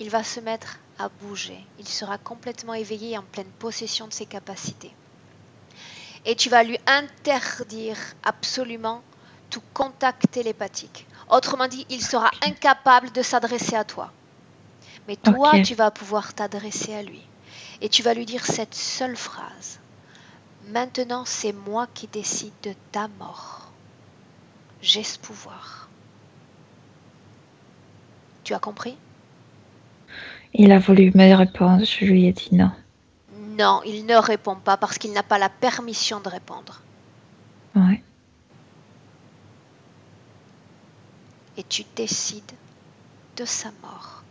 il va se mettre à bouger. Il sera complètement éveillé et en pleine possession de ses capacités. Et tu vas lui interdire absolument tout contact télépathique. Autrement dit, il sera incapable de s'adresser à toi. Mais toi, Ok. tu vas pouvoir t'adresser à lui. Et tu vas lui dire cette seule phrase. Maintenant, c'est moi qui décide de ta mort. J'ai ce pouvoir. Tu as compris? Il a voulu me répondre, je lui ai dit non. Non, il ne répond pas parce qu'il n'a pas la permission de répondre. Ouais. Et tu décides de sa mort.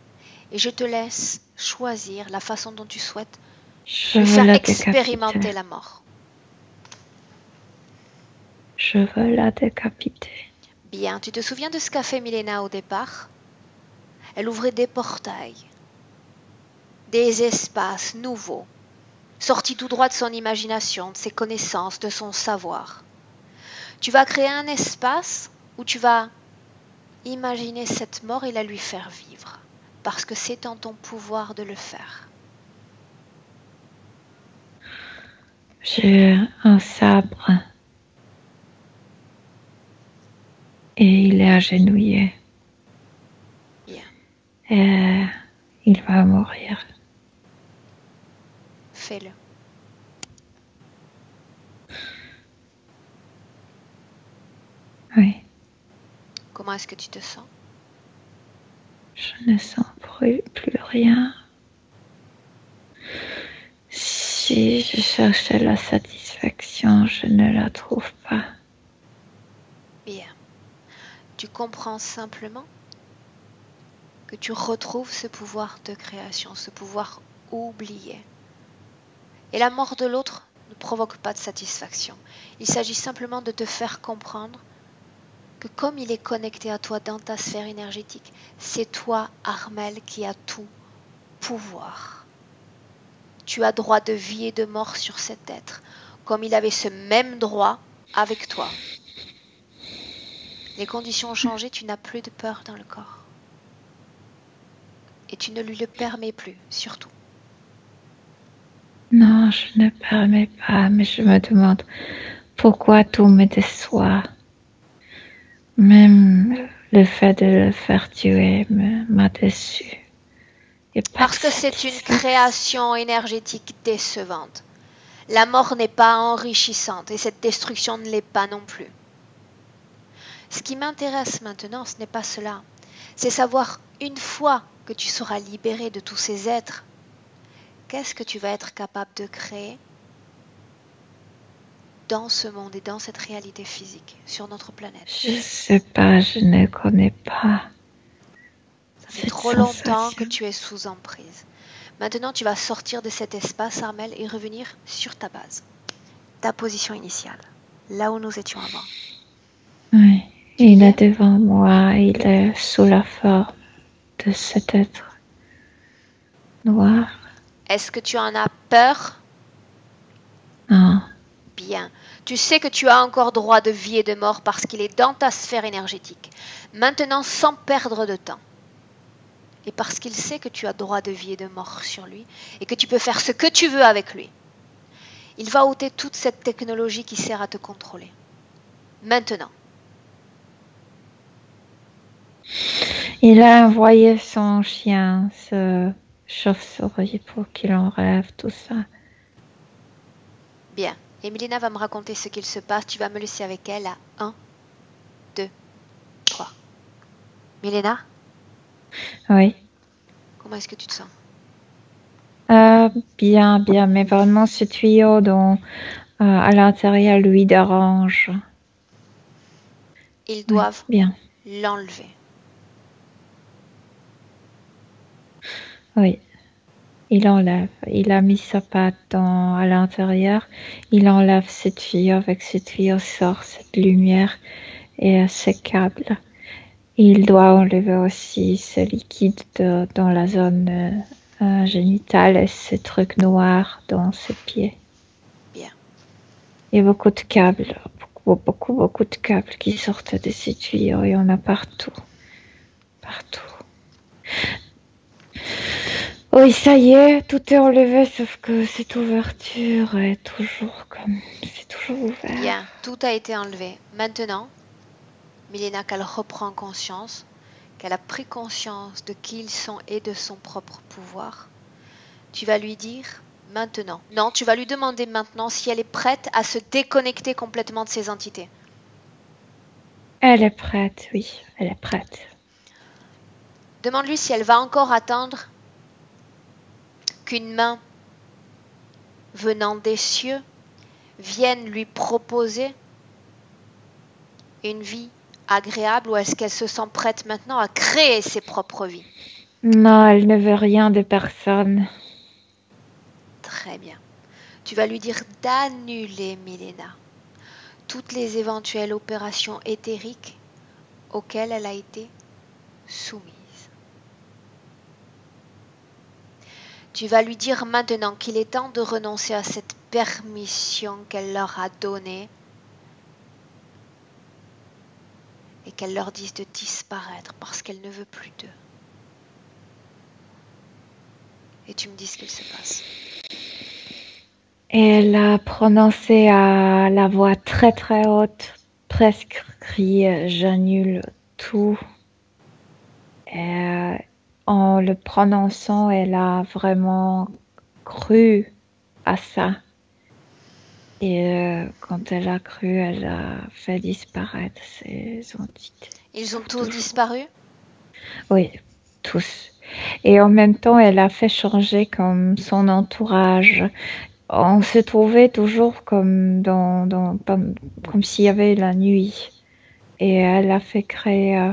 Et je te laisse choisir la façon dont tu souhaites Je lui veux faire la expérimenter décapiter. la mort. Je veux la décapiter. Bien, tu te souviens de ce qu'a fait Milena au départ? Elle ouvrait des portails, des espaces nouveaux, sortis tout droit de son imagination, de ses connaissances, de son savoir. Tu vas créer un espace où tu vas imaginer cette mort et la lui faire vivre, parce que c'est en ton pouvoir de le faire. J'ai un sabre. Et il est agenouillé. Bien. Et il va mourir. Fais-le. Oui, Comment est-ce que tu te sens? je ne sens plus rien. Si je cherchais la satisfaction, je ne la trouve pas. Bien. Tu comprends simplement que tu retrouves ce pouvoir de création, ce pouvoir oublié. Et la mort de l'autre ne provoque pas de satisfaction. Il s'agit simplement de te faire comprendre que comme il est connecté à toi dans ta sphère énergétique, c'est toi, Armel, qui as tout pouvoir. Tu as droit de vie et de mort sur cet être, comme il avait ce même droit avec toi. Les conditions ont changé, tu n'as plus de peur dans le corps. Et tu ne lui le permets plus, surtout. Non, je ne permets pas, mais je me demande pourquoi tout me déçoit. Même le fait de le faire tuer m'a déçu. Parce que c'est une création énergétique décevante. La mort n'est pas enrichissante et cette destruction ne l'est pas non plus. Ce qui m'intéresse maintenant, ce n'est pas cela. C'est savoir, une fois que tu seras libéré de tous ces êtres, qu'est-ce que tu vas être capable de créer dans ce monde et dans cette réalité physique, sur notre planète. Je sais pas, je ne connais pas. Ça fait trop longtemps que tu es sous emprise. Maintenant, tu vas sortir de cet espace, Armel, et revenir sur ta base, ta position initiale, là où nous étions avant. Oui, il est devant moi, il est sous la forme de cet être noir. Est-ce que tu en as peur? Non. Bien. Tu sais que tu as encore droit de vie et de mort parce qu'il est dans ta sphère énergétique. Maintenant, sans perdre de temps. Et parce qu'il sait que tu as droit de vie et de mort sur lui et que tu peux faire ce que tu veux avec lui. Il va ôter toute cette technologie qui sert à te contrôler. Maintenant. Il a envoyé son chien, ce chauve-souris, pour qu'il en rêve, tout ça. Bien. Et Milena va me raconter ce qu'il se passe. Tu vas me laisser avec elle à 1, 2, 3. Milena? Oui. Comment est-ce que tu te sens? Bien, bien, mais vraiment ce tuyau à l'intérieur lui dérange. Ils doivent l'enlever. Oui, il enlève. Il a mis sa patte à l'intérieur. Il enlève ce tuyau. Avec ce tuyau sort cette lumière et ces câbles. Il doit enlever aussi ce liquide dans la zone génitale et ce truc noir dans ses pieds. Bien. Il y a beaucoup de câbles, beaucoup de câbles qui sortent de ces tuyaux. Il y en a partout. Partout. Oui, ça y est, tout est enlevé, sauf que cette ouverture est toujours c'est toujours ouvert. Bien, tout a été enlevé. Maintenant, Milena, qu'elle reprend conscience, qu'elle a pris conscience de qui ils sont et de son propre pouvoir, tu vas lui dire maintenant. Non, tu vas lui demander maintenant si elle est prête à se déconnecter complètement de ces entités. Elle est prête, oui, elle est prête. Demande-lui si elle va encore attendre qu'une main venant des cieux vienne lui proposer une vie agréable ou est-ce qu'elle se sent prête maintenant à créer ses propres vies? Non, elle ne veut rien de personne. Très bien. Tu vas lui dire d'annuler, Milena, toutes les éventuelles opérations éthériques auxquelles elle a été soumise. Tu vas lui dire maintenant qu'il est temps de renoncer à cette permission qu'elle leur a donnée et qu'elle leur dise de disparaître parce qu'elle ne veut plus d'eux. Et tu me dis ce qu'il se passe. Et elle a prononcé à la voix très très haute, presque crié, j'annule tout. Et en le prononçant, elle a vraiment cru à ça. Et quand elle a cru, elle a fait disparaître ces entités. Ils ont Pour tous toujours. disparu? Oui, tous. Et en même temps, elle a fait changer comme son entourage. On se trouvait toujours comme comme s'il y avait la nuit. Et elle a fait créer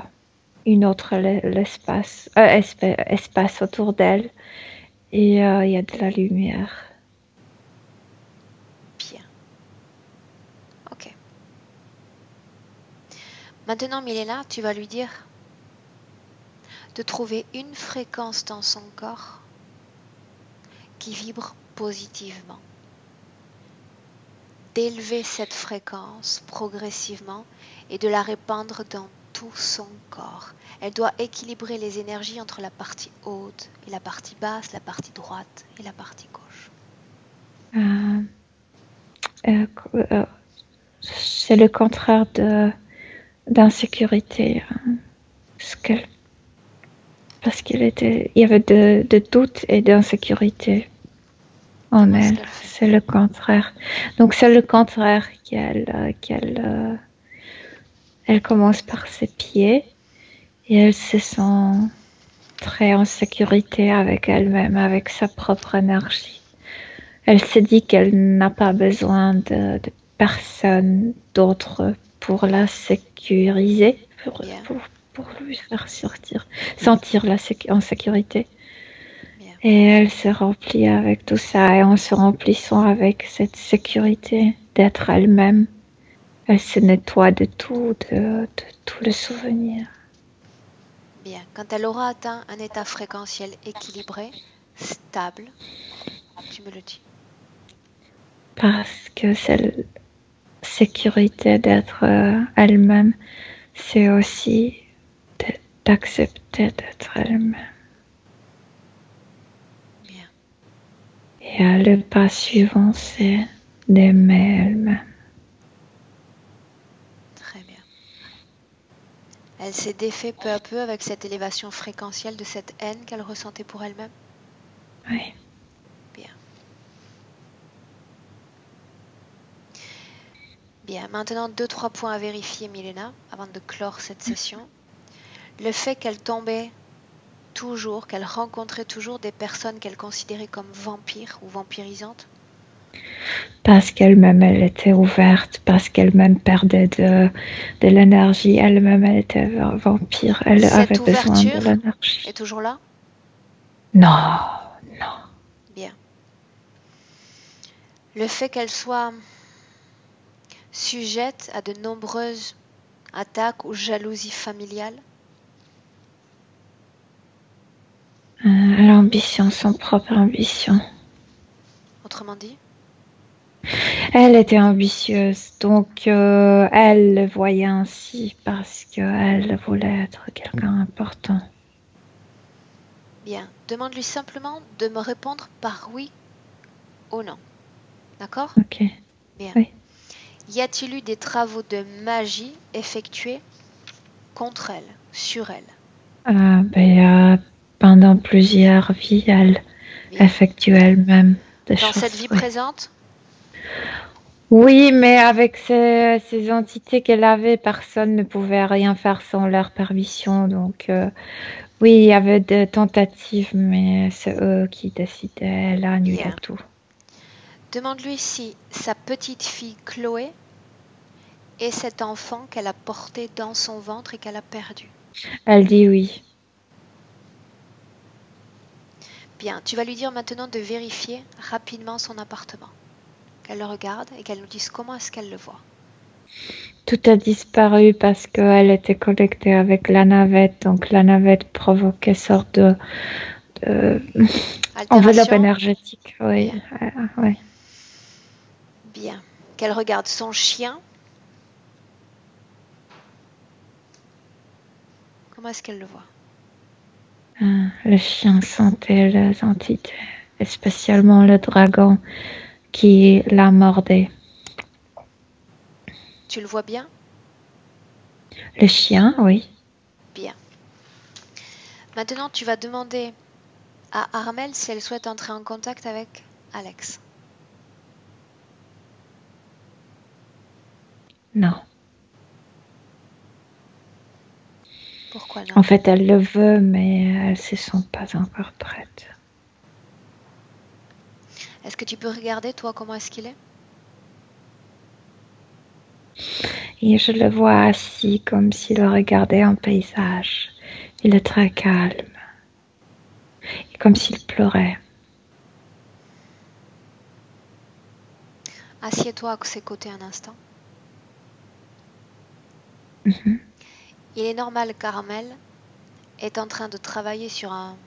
une autre espace autour d'elle. Et il y a de la lumière. Bien. Ok. Maintenant, Milena, tu vas lui dire de trouver une fréquence dans son corps qui vibre positivement. D'élever cette fréquence progressivement et de la répandre dans tout son corps. Elle doit équilibrer les énergies entre la partie haute et la partie basse, la partie droite et la partie gauche. C'est le contraire d'insécurité. Parce il y avait de doute et d'insécurité en elle. C'est le contraire. Donc c'est le contraire elle commence par ses pieds et elle se sent très en sécurité avec elle-même, avec sa propre énergie. Elle se dit qu'elle n'a pas besoin de personne d'autre pour la sécuriser, pour lui faire sentir en sécurité. Bien. Et elle se remplit avec tout ça, et en se remplissant avec cette sécurité d'être elle-même, elle se nettoie de tout le souvenir. Bien. Quand elle aura atteint un état fréquentiel équilibré, stable, tu me le dis. Parce que cette sécurité d'être elle-même, c'est aussi d'accepter d'être elle-même. Bien. Et le pas suivant, c'est d'aimer elle-même. Très bien. Elle s'est défait peu à peu avec cette élévation fréquentielle de cette haine qu'elle ressentait pour elle-même? Oui. Bien. Bien, maintenant 2-3 points à vérifier, Milena, avant de clore cette session. Le fait qu'elle tombait toujours, qu'elle rencontrait toujours des personnes qu'elle considérait comme vampires ou vampirisantes? Parce qu'elle-même, elle était ouverte, parce qu'elle-même perdait de l'énergie, elle-même, elle était vampire, elle avait besoin de l'énergie. Est toujours là? Non, non. Bien. Le fait qu'elle soit sujette à de nombreuses attaques ou jalousies familiales? L'ambition, son propre ambition. Autrement dit? Elle était ambitieuse, donc elle le voyait ainsi parce qu'elle voulait être quelqu'un d'important. Bien. Demande-lui simplement de me répondre par oui ou non. D'accord? Ok. Bien. Oui. Y a-t-il eu des travaux de magie effectués contre elle, sur elle? Pendant plusieurs vies, elle effectuait elle-même des choses. Dans cette vie présente? Oui, mais avec ces entités qu'elle avait, personne ne pouvait rien faire sans leur permission. Donc, oui, il y avait des tentatives, mais c'est eux qui décidaient. Elle a annulé tout. Demande-lui si sa petite fille Chloé est cet enfant qu'elle a porté dans son ventre et qu'elle a perdu. Elle dit oui. Bien, tu vas lui dire maintenant de vérifier rapidement son appartement. Qu'elle le regarde et qu'elle nous dise comment est-ce qu'elle le voit. Tout a disparu parce qu'elle était connectée avec la navette. Donc la navette provoquait sorte de enveloppe énergétique. Oui. Bien. Bien. Qu'elle regarde son chien. Comment est-ce qu'elle le voit? Le chien sentait les entités, et spécialement le dragon qui la mordait. Tu le vois bien? Le chien, oui. Bien. Maintenant, tu vas demander à Armel si elle souhaite entrer en contact avec Alex. Non. Pourquoi non? En fait, elle le veut, mais elle ne se sent pas encore prête. Est-ce que tu peux regarder, toi, comment est-ce qu'il est? Et je le vois assis comme s'il regardait un paysage. Il est très calme. Et comme s'il pleurait. Assieds-toi à ses côtés un instant. Mhm. Il est normal qu'Armel est en train de travailler sur un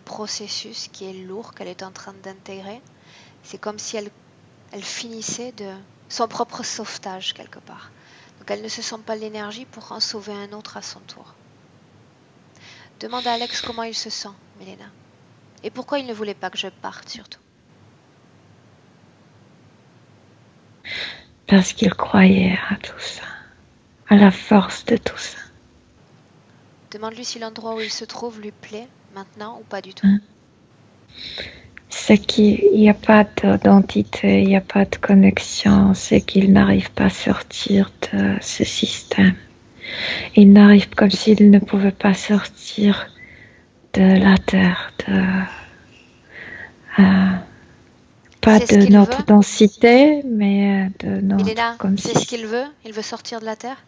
processus qui est lourd, qu'elle est en train d'intégrer. C'est comme si elle finissait de son propre sauvetage quelque part. Donc elle ne se sent pas l'énergie pour en sauver un autre à son tour. Demande à Alex comment il se sent, Milena. Et pourquoi il ne voulait pas que je parte surtout. Parce qu'il croyait à tout ça. À la force de tout ça. Demande-lui si l'endroit où il se trouve lui plaît maintenant ou pas du tout. C'est qu'il n'y a pas d'identité, il n'y a pas de connexion, c'est qu'il n'arrive pas à sortir de ce système. Il n'arrive comme s'il ne pouvait pas sortir de la terre, pas de notre densité, mais de notre Milena, comme c'est si ce qu'il veut? Il veut sortir de la terre?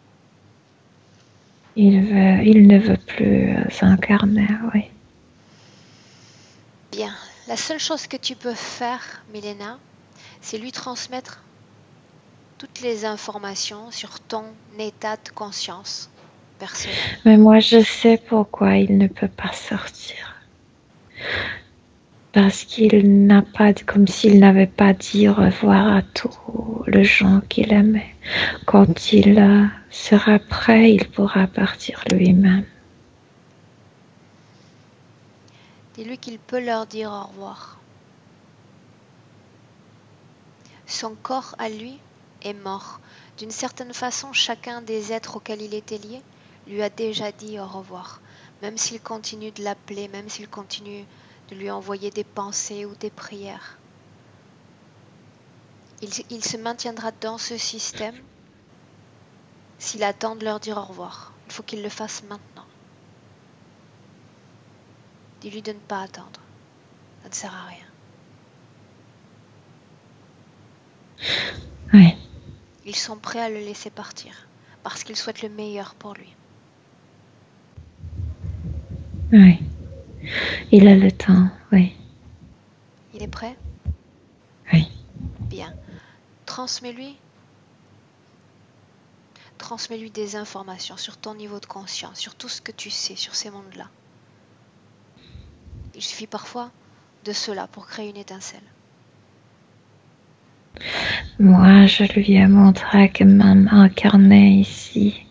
il ne veut plus s'incarner, oui. Bien. La seule chose que tu peux faire, Milena, c'est lui transmettre toutes les informations sur ton état de conscience personnel. Mais moi, je sais pourquoi il ne peut pas sortir. Parce qu'il n'a pas, comme s'il n'avait pas dit au revoir à tous les gens qu'il aimait. Quand il sera prêt, il pourra partir lui-même. Dis-lui qu'il peut leur dire au revoir. Son corps à lui est mort. D'une certaine façon, chacun des êtres auxquels il était lié lui a déjà dit au revoir. Même s'il continue de l'appeler, même s'il continue de lui envoyer des pensées ou des prières. Il se maintiendra dans ce système s'il attend de leur dire au revoir. Il faut qu'il le fasse maintenant. Dis-lui de ne pas attendre. Ça ne sert à rien. Oui. Ils sont prêts à le laisser partir parce qu'ils souhaitent le meilleur pour lui. Oui. Il a le temps, oui. Il est prêt? Oui. Bien. Transmets-lui des informations sur ton niveau de conscience, sur tout ce que tu sais, sur ces mondes-là. Il suffit parfois de cela pour créer une étincelle. Moi, je lui ai montré que même incarnée ici,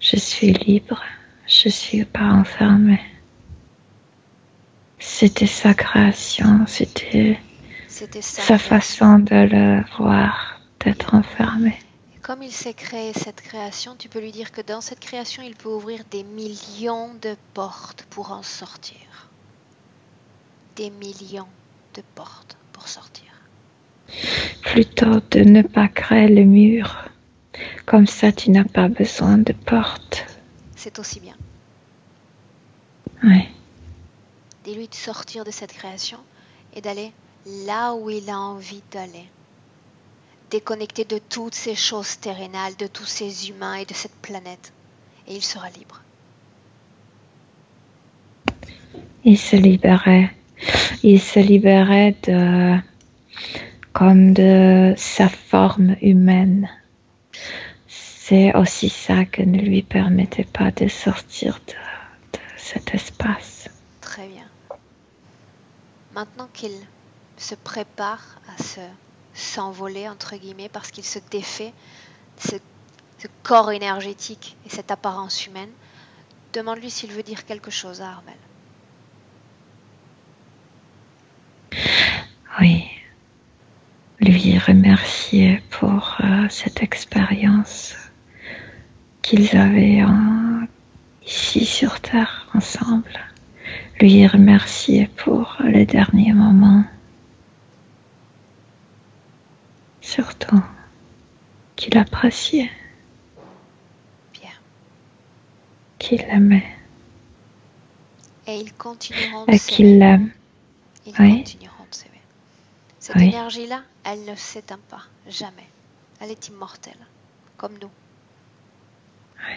je suis libre, je suis pas enfermée. C'était sa création, c'était sa façon de le voir, d'être enfermé. Et comme il s'est créé cette création, tu peux lui dire que dans cette création, il peut ouvrir des millions de portes pour en sortir. Des millions de portes pour sortir. Plutôt de ne pas créer le mur. Comme ça, tu n'as pas besoin de porte. C'est aussi bien. Oui. Dis-lui de sortir de cette création et d'aller là où il a envie d'aller. Déconnecté de toutes ces choses terrénales, de tous ces humains et de cette planète. Et il sera libre. Il se libérait. Il se libérait comme de sa forme humaine. C'est aussi ça que ne lui permettait pas de sortir de cet espace. Très bien. Maintenant qu'il se prépare à s'envoler, entre guillemets, parce qu'il se défait de ce corps énergétique et cette apparence humaine, demande-lui s'il veut dire quelque chose à Armel. Oui. Lui remercier pour cette expérience qu'ils avaient ici sur Terre, ensemble. Lui remercier pour les derniers moments. Surtout qu'il appréciait, Bien. qu'il aimait Et ils continueront de et s'aimer. qu'il l'aime. Ils Oui. continueront de s'aimer. Cette Oui. énergie-là, elle ne s'éteint pas, jamais. Elle est immortelle, comme nous. Oui.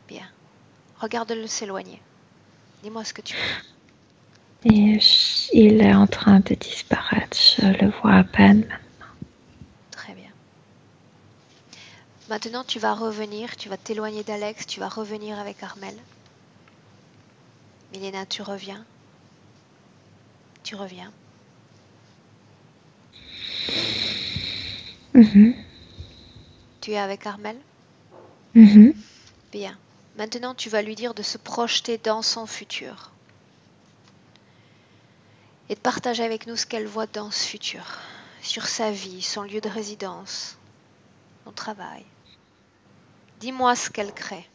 Bien. Regarde-le s'éloigner. Dis-moi ce que tu vois. Et il est en train de disparaître, je le vois à peine. Très bien. Maintenant, tu vas revenir, tu vas t'éloigner d'Alex, tu vas revenir avec Armel. Milena, tu reviens. Tu reviens. Mhm. Tu es avec Armel? Mhm. Bien. Maintenant, tu vas lui dire de se projeter dans son futur. Et de partager avec nous ce qu'elle voit dans ce futur. Sur sa vie, son lieu de résidence, son travail. Dis-moi ce qu'elle crée.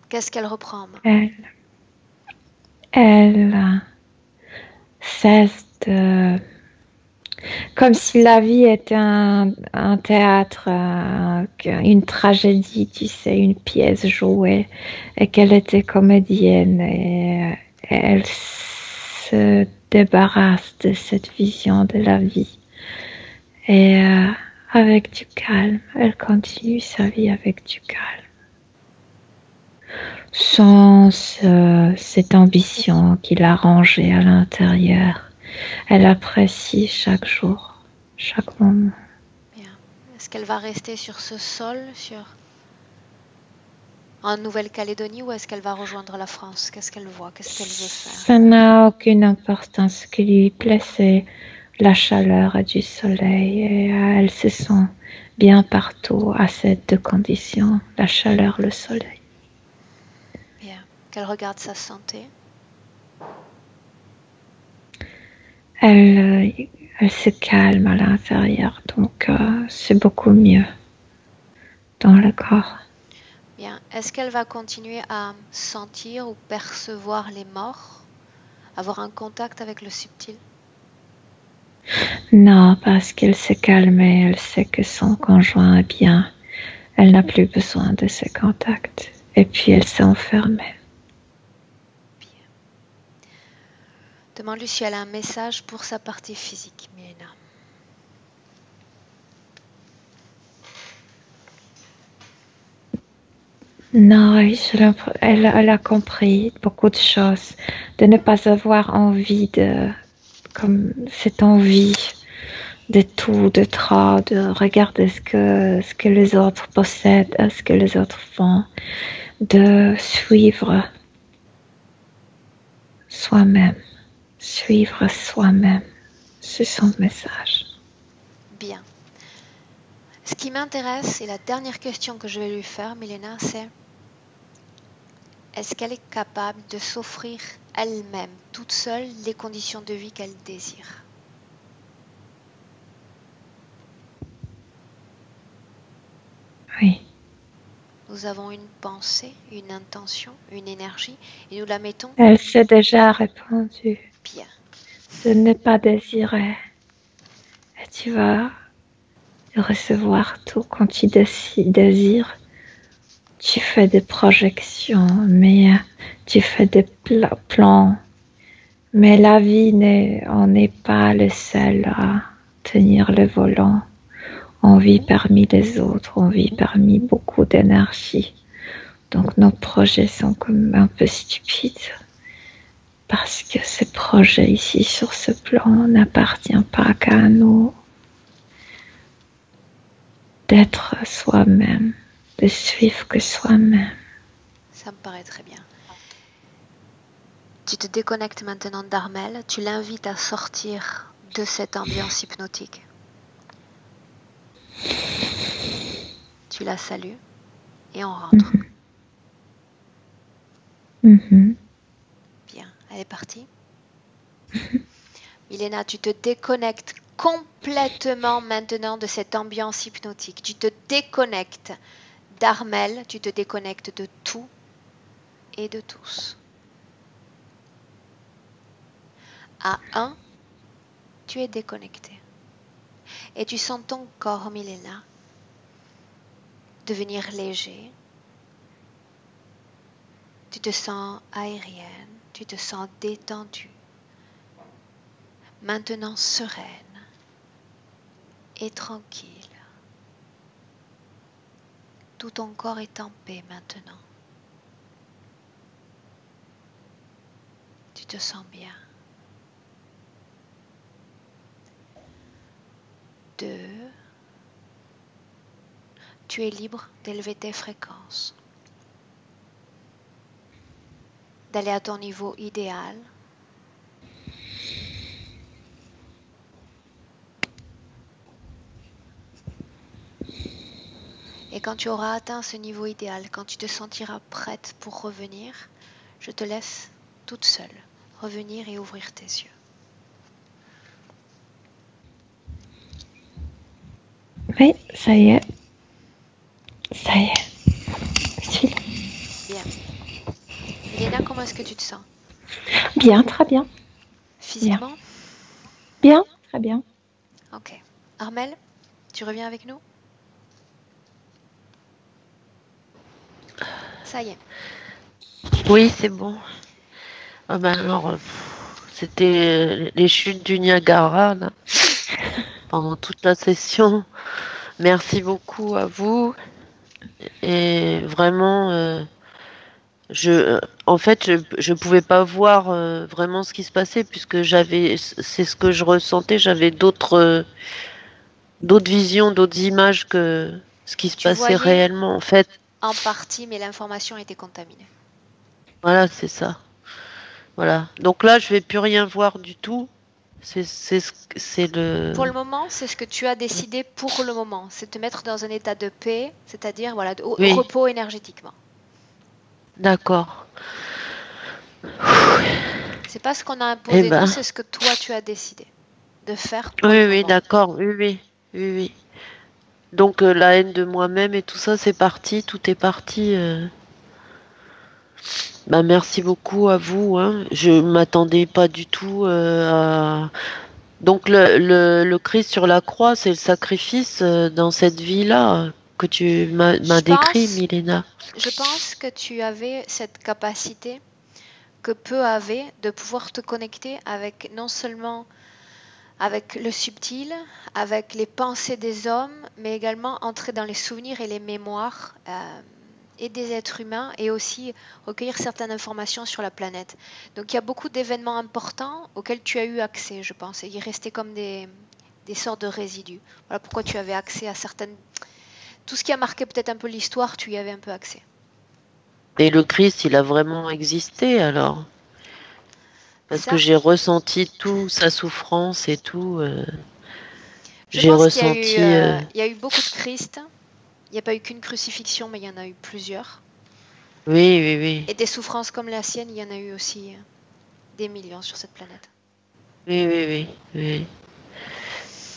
Qu'est-ce qu'elle reprend en main? Elle cesse de... Comme si la vie était un théâtre, une tragédie, tu sais, une pièce jouée, et qu'elle était comédienne. Et elle se débarrasse de cette vision de la vie. Et avec du calme, elle continue sa vie avec du calme. Sans cette ambition qu'il a rangée à l'intérieur. Elle apprécie chaque jour, chaque moment. Bien. Est-ce qu'elle va rester sur ce sol, en Nouvelle-Calédonie, ou est-ce qu'elle va rejoindre la France? Qu'est-ce qu'elle voit? Qu'est-ce qu'elle veut faire? Ça n'a aucune importance. Ce qui lui plaît, c'est la chaleur du soleil. Et elle se sent bien partout à ces deux conditions, la chaleur, le soleil. Bien. Qu'elle regarde sa santé. Elle se calme à l'intérieur, donc c'est beaucoup mieux dans le corps. Bien. Est-ce qu'elle va continuer à sentir ou percevoir les morts? Avoir un contact avec le subtil? Non, parce qu'elle s'est calmée, elle sait que son conjoint est bien. Elle n'a plus besoin de ces contacts. Et puis elle s'est enfermée. Bien. Demande-lui si elle a un message pour sa partie physique, Milena. Non, elle a compris beaucoup de choses. De ne pas avoir envie comme cette envie de tout, de trop, de regarder ce que les autres possèdent, ce que les autres font, de suivre soi-même, suivre soi-même. C'est son message. Bien. Ce qui m'intéresse, et la dernière question que je vais lui faire, Milena, c'est: est-ce qu'elle est capable de s'offrir elle-même, toute seule, les conditions de vie qu'elle désire? Oui. Nous avons une pensée, une intention, une énergie, et nous la mettons Elle s'est déjà répandue bien. de ne pas désirer. Et tu vas recevoir tout quand tu désires. Tu fais des projections, mais tu fais des plans. Mais la vie on n'est pas le seul à tenir le volant. On vit parmi les autres, on vit parmi beaucoup d'énergie. Donc nos projets sont comme un peu stupides. Parce que ces projets ici sur ce plan n'appartiennent pas qu'à nous. D'être soi-même, de suivre que soi-même. Ça me paraît très bien. Tu te déconnectes maintenant d'Armel, tu l'invites à sortir de cette ambiance hypnotique. Tu la salues et on rentre. Mm-hmm. Bien, elle est partie. Milena, tu te déconnectes complètement maintenant de cette ambiance hypnotique. Tu te déconnectes d'Armel, tu te déconnectes de tout et de tous. À 1, tu es déconnecté. Et tu sens ton corps, Milena, devenir léger. Tu te sens aérienne, tu te sens détendue. Maintenant sereine et tranquille. Tout ton corps est en paix maintenant. Tu te sens bien. 2. Tu es libre d'élever tes fréquences, d'aller à ton niveau idéal. Et quand tu auras atteint ce niveau idéal, quand tu te sentiras prête pour revenir, je te laisse toute seule revenir et ouvrir tes yeux. Oui, ça y est. Ça y est. Bien. Milena, comment est-ce que tu te sens? Bien, très bien. Physiquement? Bien, très bien. Ok. Armel, tu reviens avec nous? Ça y est. Oui, c'est bon. Ah ben alors, c'était les chutes du Niagara là, pendant toute la session. Merci beaucoup à vous. Et vraiment, en fait, je pouvais pas voir vraiment ce qui se passait puisque c'est ce que je ressentais. J'avais d'autres visions, d'autres images que ce qui se Tu passait voyais réellement. En fait, en partie, mais l'information était contaminée. voilà, c'est ça. Voilà. Donc là, je vais plus rien voir du tout. C'est Pour le. le moment, c'est ce que tu as décidé pour le moment. C'est te mettre dans un état de paix, c'est-à-dire voilà, de Oui, repos énergétiquement. d'accord. C'est pas ce qu'on a Eh imposé nous, ben, c'est ce que toi tu as décidé de faire pour le oui, oui, moment. d'accord. Oui, oui, oui, oui. Donc la haine de moi-même et tout ça, c'est parti, tout est parti. Bah, merci beaucoup à vous. Hein. Je m'attendais pas du tout à. Donc le Christ sur la croix, c'est le sacrifice dans cette vie-là que tu m'as décrit, Milena. Je pense que tu avais cette capacité que peu avaient de pouvoir te connecter avec non seulement avec le subtil, avec les pensées des hommes, mais également entrer dans les souvenirs et les mémoires et des êtres humains et aussi recueillir certaines informations sur la planète. Donc il y a beaucoup d'événements importants auxquels tu as eu accès, je pense, et ils restaient comme des sortes de résidus. Voilà pourquoi tu avais accès à certaines. Tout ce qui a marqué peut-être un peu l'histoire, tu y avais un peu accès. Et le Christ, il a vraiment existé alors? Parce que Ça, j'ai ressenti tout sa souffrance et tout. je J'ai pense qu'il ressenti. y a eu beaucoup de Christ. Il n'y a pas eu qu'une crucifixion, mais il y en a eu plusieurs. Oui, oui, oui. Et des souffrances comme la sienne, il y en a eu aussi des millions sur cette planète. Oui, oui, oui, oui.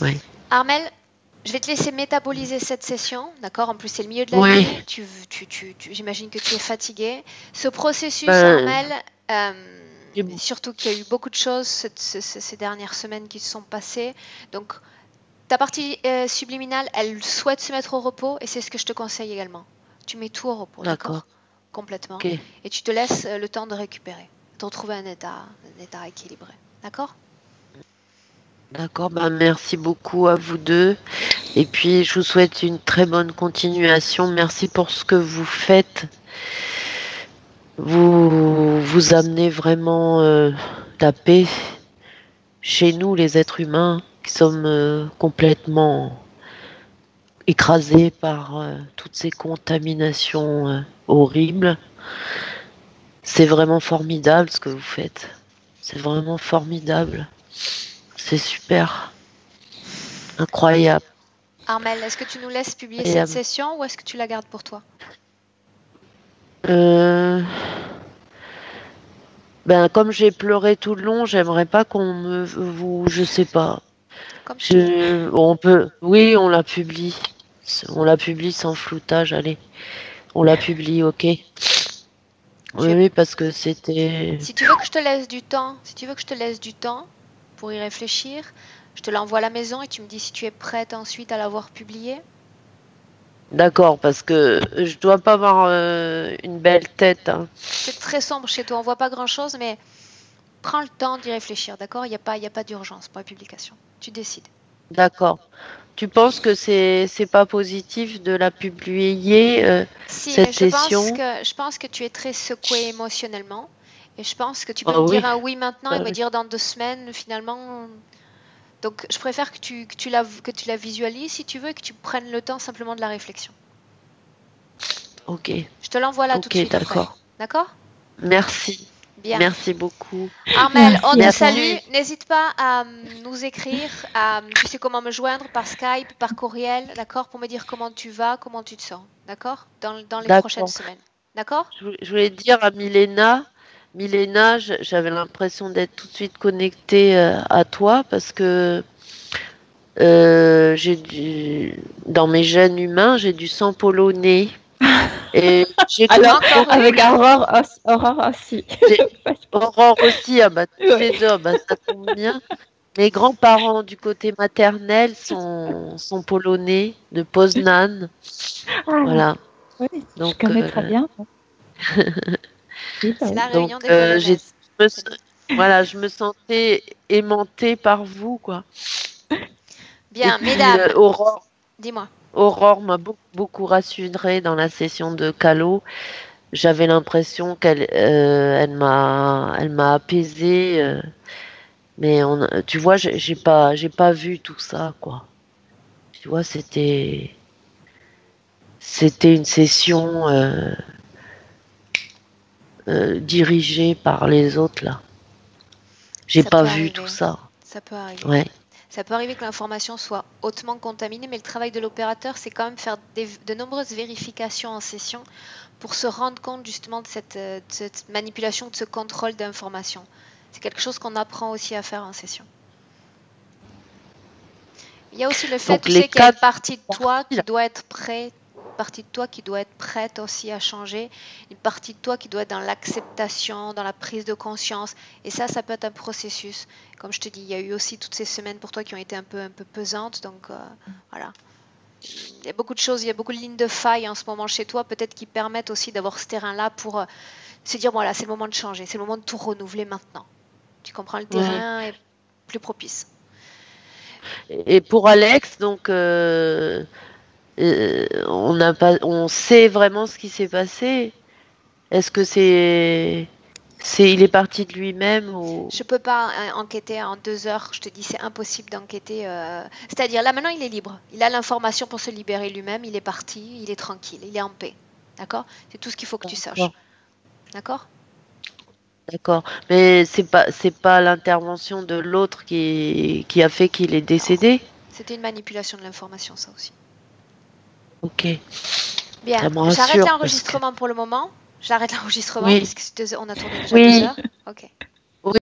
Oui. Armel, je vais te laisser métaboliser cette session, d'accord? En plus, c'est le milieu de la Oui. nuit. J'imagine que tu es fatigué. Ce processus, Ben, Armel, j'ai- surtout qu'il y a eu beaucoup de choses ces dernières semaines qui se sont passées. Donc, ta partie subliminale, elle souhaite se mettre au repos et c'est ce que je te conseille également. Tu mets tout au repos, d'accord. d'accord? Complètement. Ok. Et tu te laisses le temps de récupérer, de retrouver un état équilibré, d'accord? D'accord. Ben, merci beaucoup à vous deux. Et puis, je vous souhaite une très bonne continuation. Merci pour ce que vous faites. Vous amenez vraiment la paix chez nous, les êtres humains, qui sommes complètement écrasés par toutes ces contaminations horribles. C'est vraiment formidable ce que vous faites. C'est vraiment formidable. C'est super. Incroyable. Armel, est-ce que tu nous laisses publier cette Incroyable. session ou est-ce que tu la gardes pour toi? Euh, Ben, comme j'ai pleuré tout le long, j'aimerais pas qu'on me, je sais pas. Comme tu veux. On peut, oui, on la publie. On la publie sans floutage, allez. On la publie, ok. Oui, oui, parce que c'était... Si tu veux que je te laisse du temps, si tu veux que je te laisse du temps pour y réfléchir, je te l'envoie à la maison et tu me dis si tu es prête ensuite à l'avoir publié. D'accord, parce que je dois pas avoir une belle tête, hein. C'est très sombre chez toi, on voit pas grand-chose, mais prends le temps d'y réfléchir, d'accord? Il y a pas d'urgence pour la publication. Tu décides. D'accord. Tu penses que c'est pas positif de la publier, Si, mais cette session? je pense que tu es très secoué émotionnellement. Et je pense que tu peux Ah me dire oui, un oui maintenant et ça, me oui. dire dans 2 semaines, finalement. Donc, je préfère que tu la visualises si tu veux et que tu prennes le temps simplement de la réflexion. Ok, Je te l'envoie là tout de ok, suite après. d'accord. D'accord? Merci. Bien. Merci beaucoup. Armel, on Merci te à toi. salue. Merci. N'hésite pas à nous écrire. Tu sais comment me joindre par Skype, par courriel, d'accord? Pour me dire comment tu vas, comment tu te sens. D'accord? Dans les prochaines D'accord. semaines. D'accord? Je voulais dire à Milena, j'avais l'impression d'être tout de suite connectée à toi parce que dans mes gènes humains, j'ai du sang polonais. Et j'ai cru Alors, Encore comprendre. avec une? Aurore aussi. J'ai Aurore aussi, ah bah toutes les Ouais. deux, ah bah ça tombe bien. Mes grands-parents du côté maternel sont polonais, de Poznan. Ah, Voilà. oui, je Donc, connais très bien. Oui, bah C'est oui. la donc réunion des Polonaises. je me, C'est bien. voilà, je me sentais aimantée par vous, quoi. Et Bien, puis mesdames, Aurore, dis-moi. Aurore m'a beaucoup rassurée dans la session de Calo. J'avais l'impression elle m'a apaisée. Mais tu vois, j'ai pas vu tout ça, quoi. Tu vois, c'était une session dirigée par les autres là. J'ai Ça pas peut vu tout arriver. ça. Ça peut arriver. Ouais, Ça peut arriver que l'information soit hautement contaminée, mais le travail de l'opérateur, c'est quand même faire de nombreuses vérifications en session pour se rendre compte justement de cette manipulation, de ce contrôle d'information. C'est quelque chose qu'on apprend aussi à faire en session. Il y a aussi le fait, donc tu les sais, qu'il y a une quatre partie de toi parties qui là. doit être prête, une partie de toi qui doit être prête aussi à changer, une partie de toi qui doit être dans l'acceptation, dans la prise de conscience. Et ça peut être un processus. Comme je te dis, il y a eu aussi toutes ces semaines pour toi qui ont été un peu pesantes. Donc voilà. Il y a beaucoup de choses, il y a beaucoup de lignes de faille en ce moment chez toi, peut-être qui permettent aussi d'avoir ce terrain-là pour se dire, voilà, c'est le moment de changer, c'est le moment de tout renouveler maintenant. Tu comprends, le Ouais. terrain est plus propice. Et pour Alex, donc on n'a pas, on sait vraiment ce qui s'est passé. Est-ce que il est parti de lui-même ou... Je peux pas enquêter en 2 heures. Je te dis, c'est impossible d'enquêter. C'est-à-dire, là, maintenant, il est libre. Il a l'information pour se libérer lui-même. Il est parti. Il est tranquille. Il est en paix. D'accord? C'est tout ce qu'il faut que tu saches. D'accord, D'accord? d'accord. Mais c'est pas l'intervention de l'autre qui a fait qu'il est Non. décédé? C'était une manipulation de l'information, ça aussi. Ok, Bien. ça me J'arrête rassure parce que... l'enregistrement pour le moment. J'arrête l'enregistrement Oui, parce que on a tourné déjà deux oui, heures. Ok.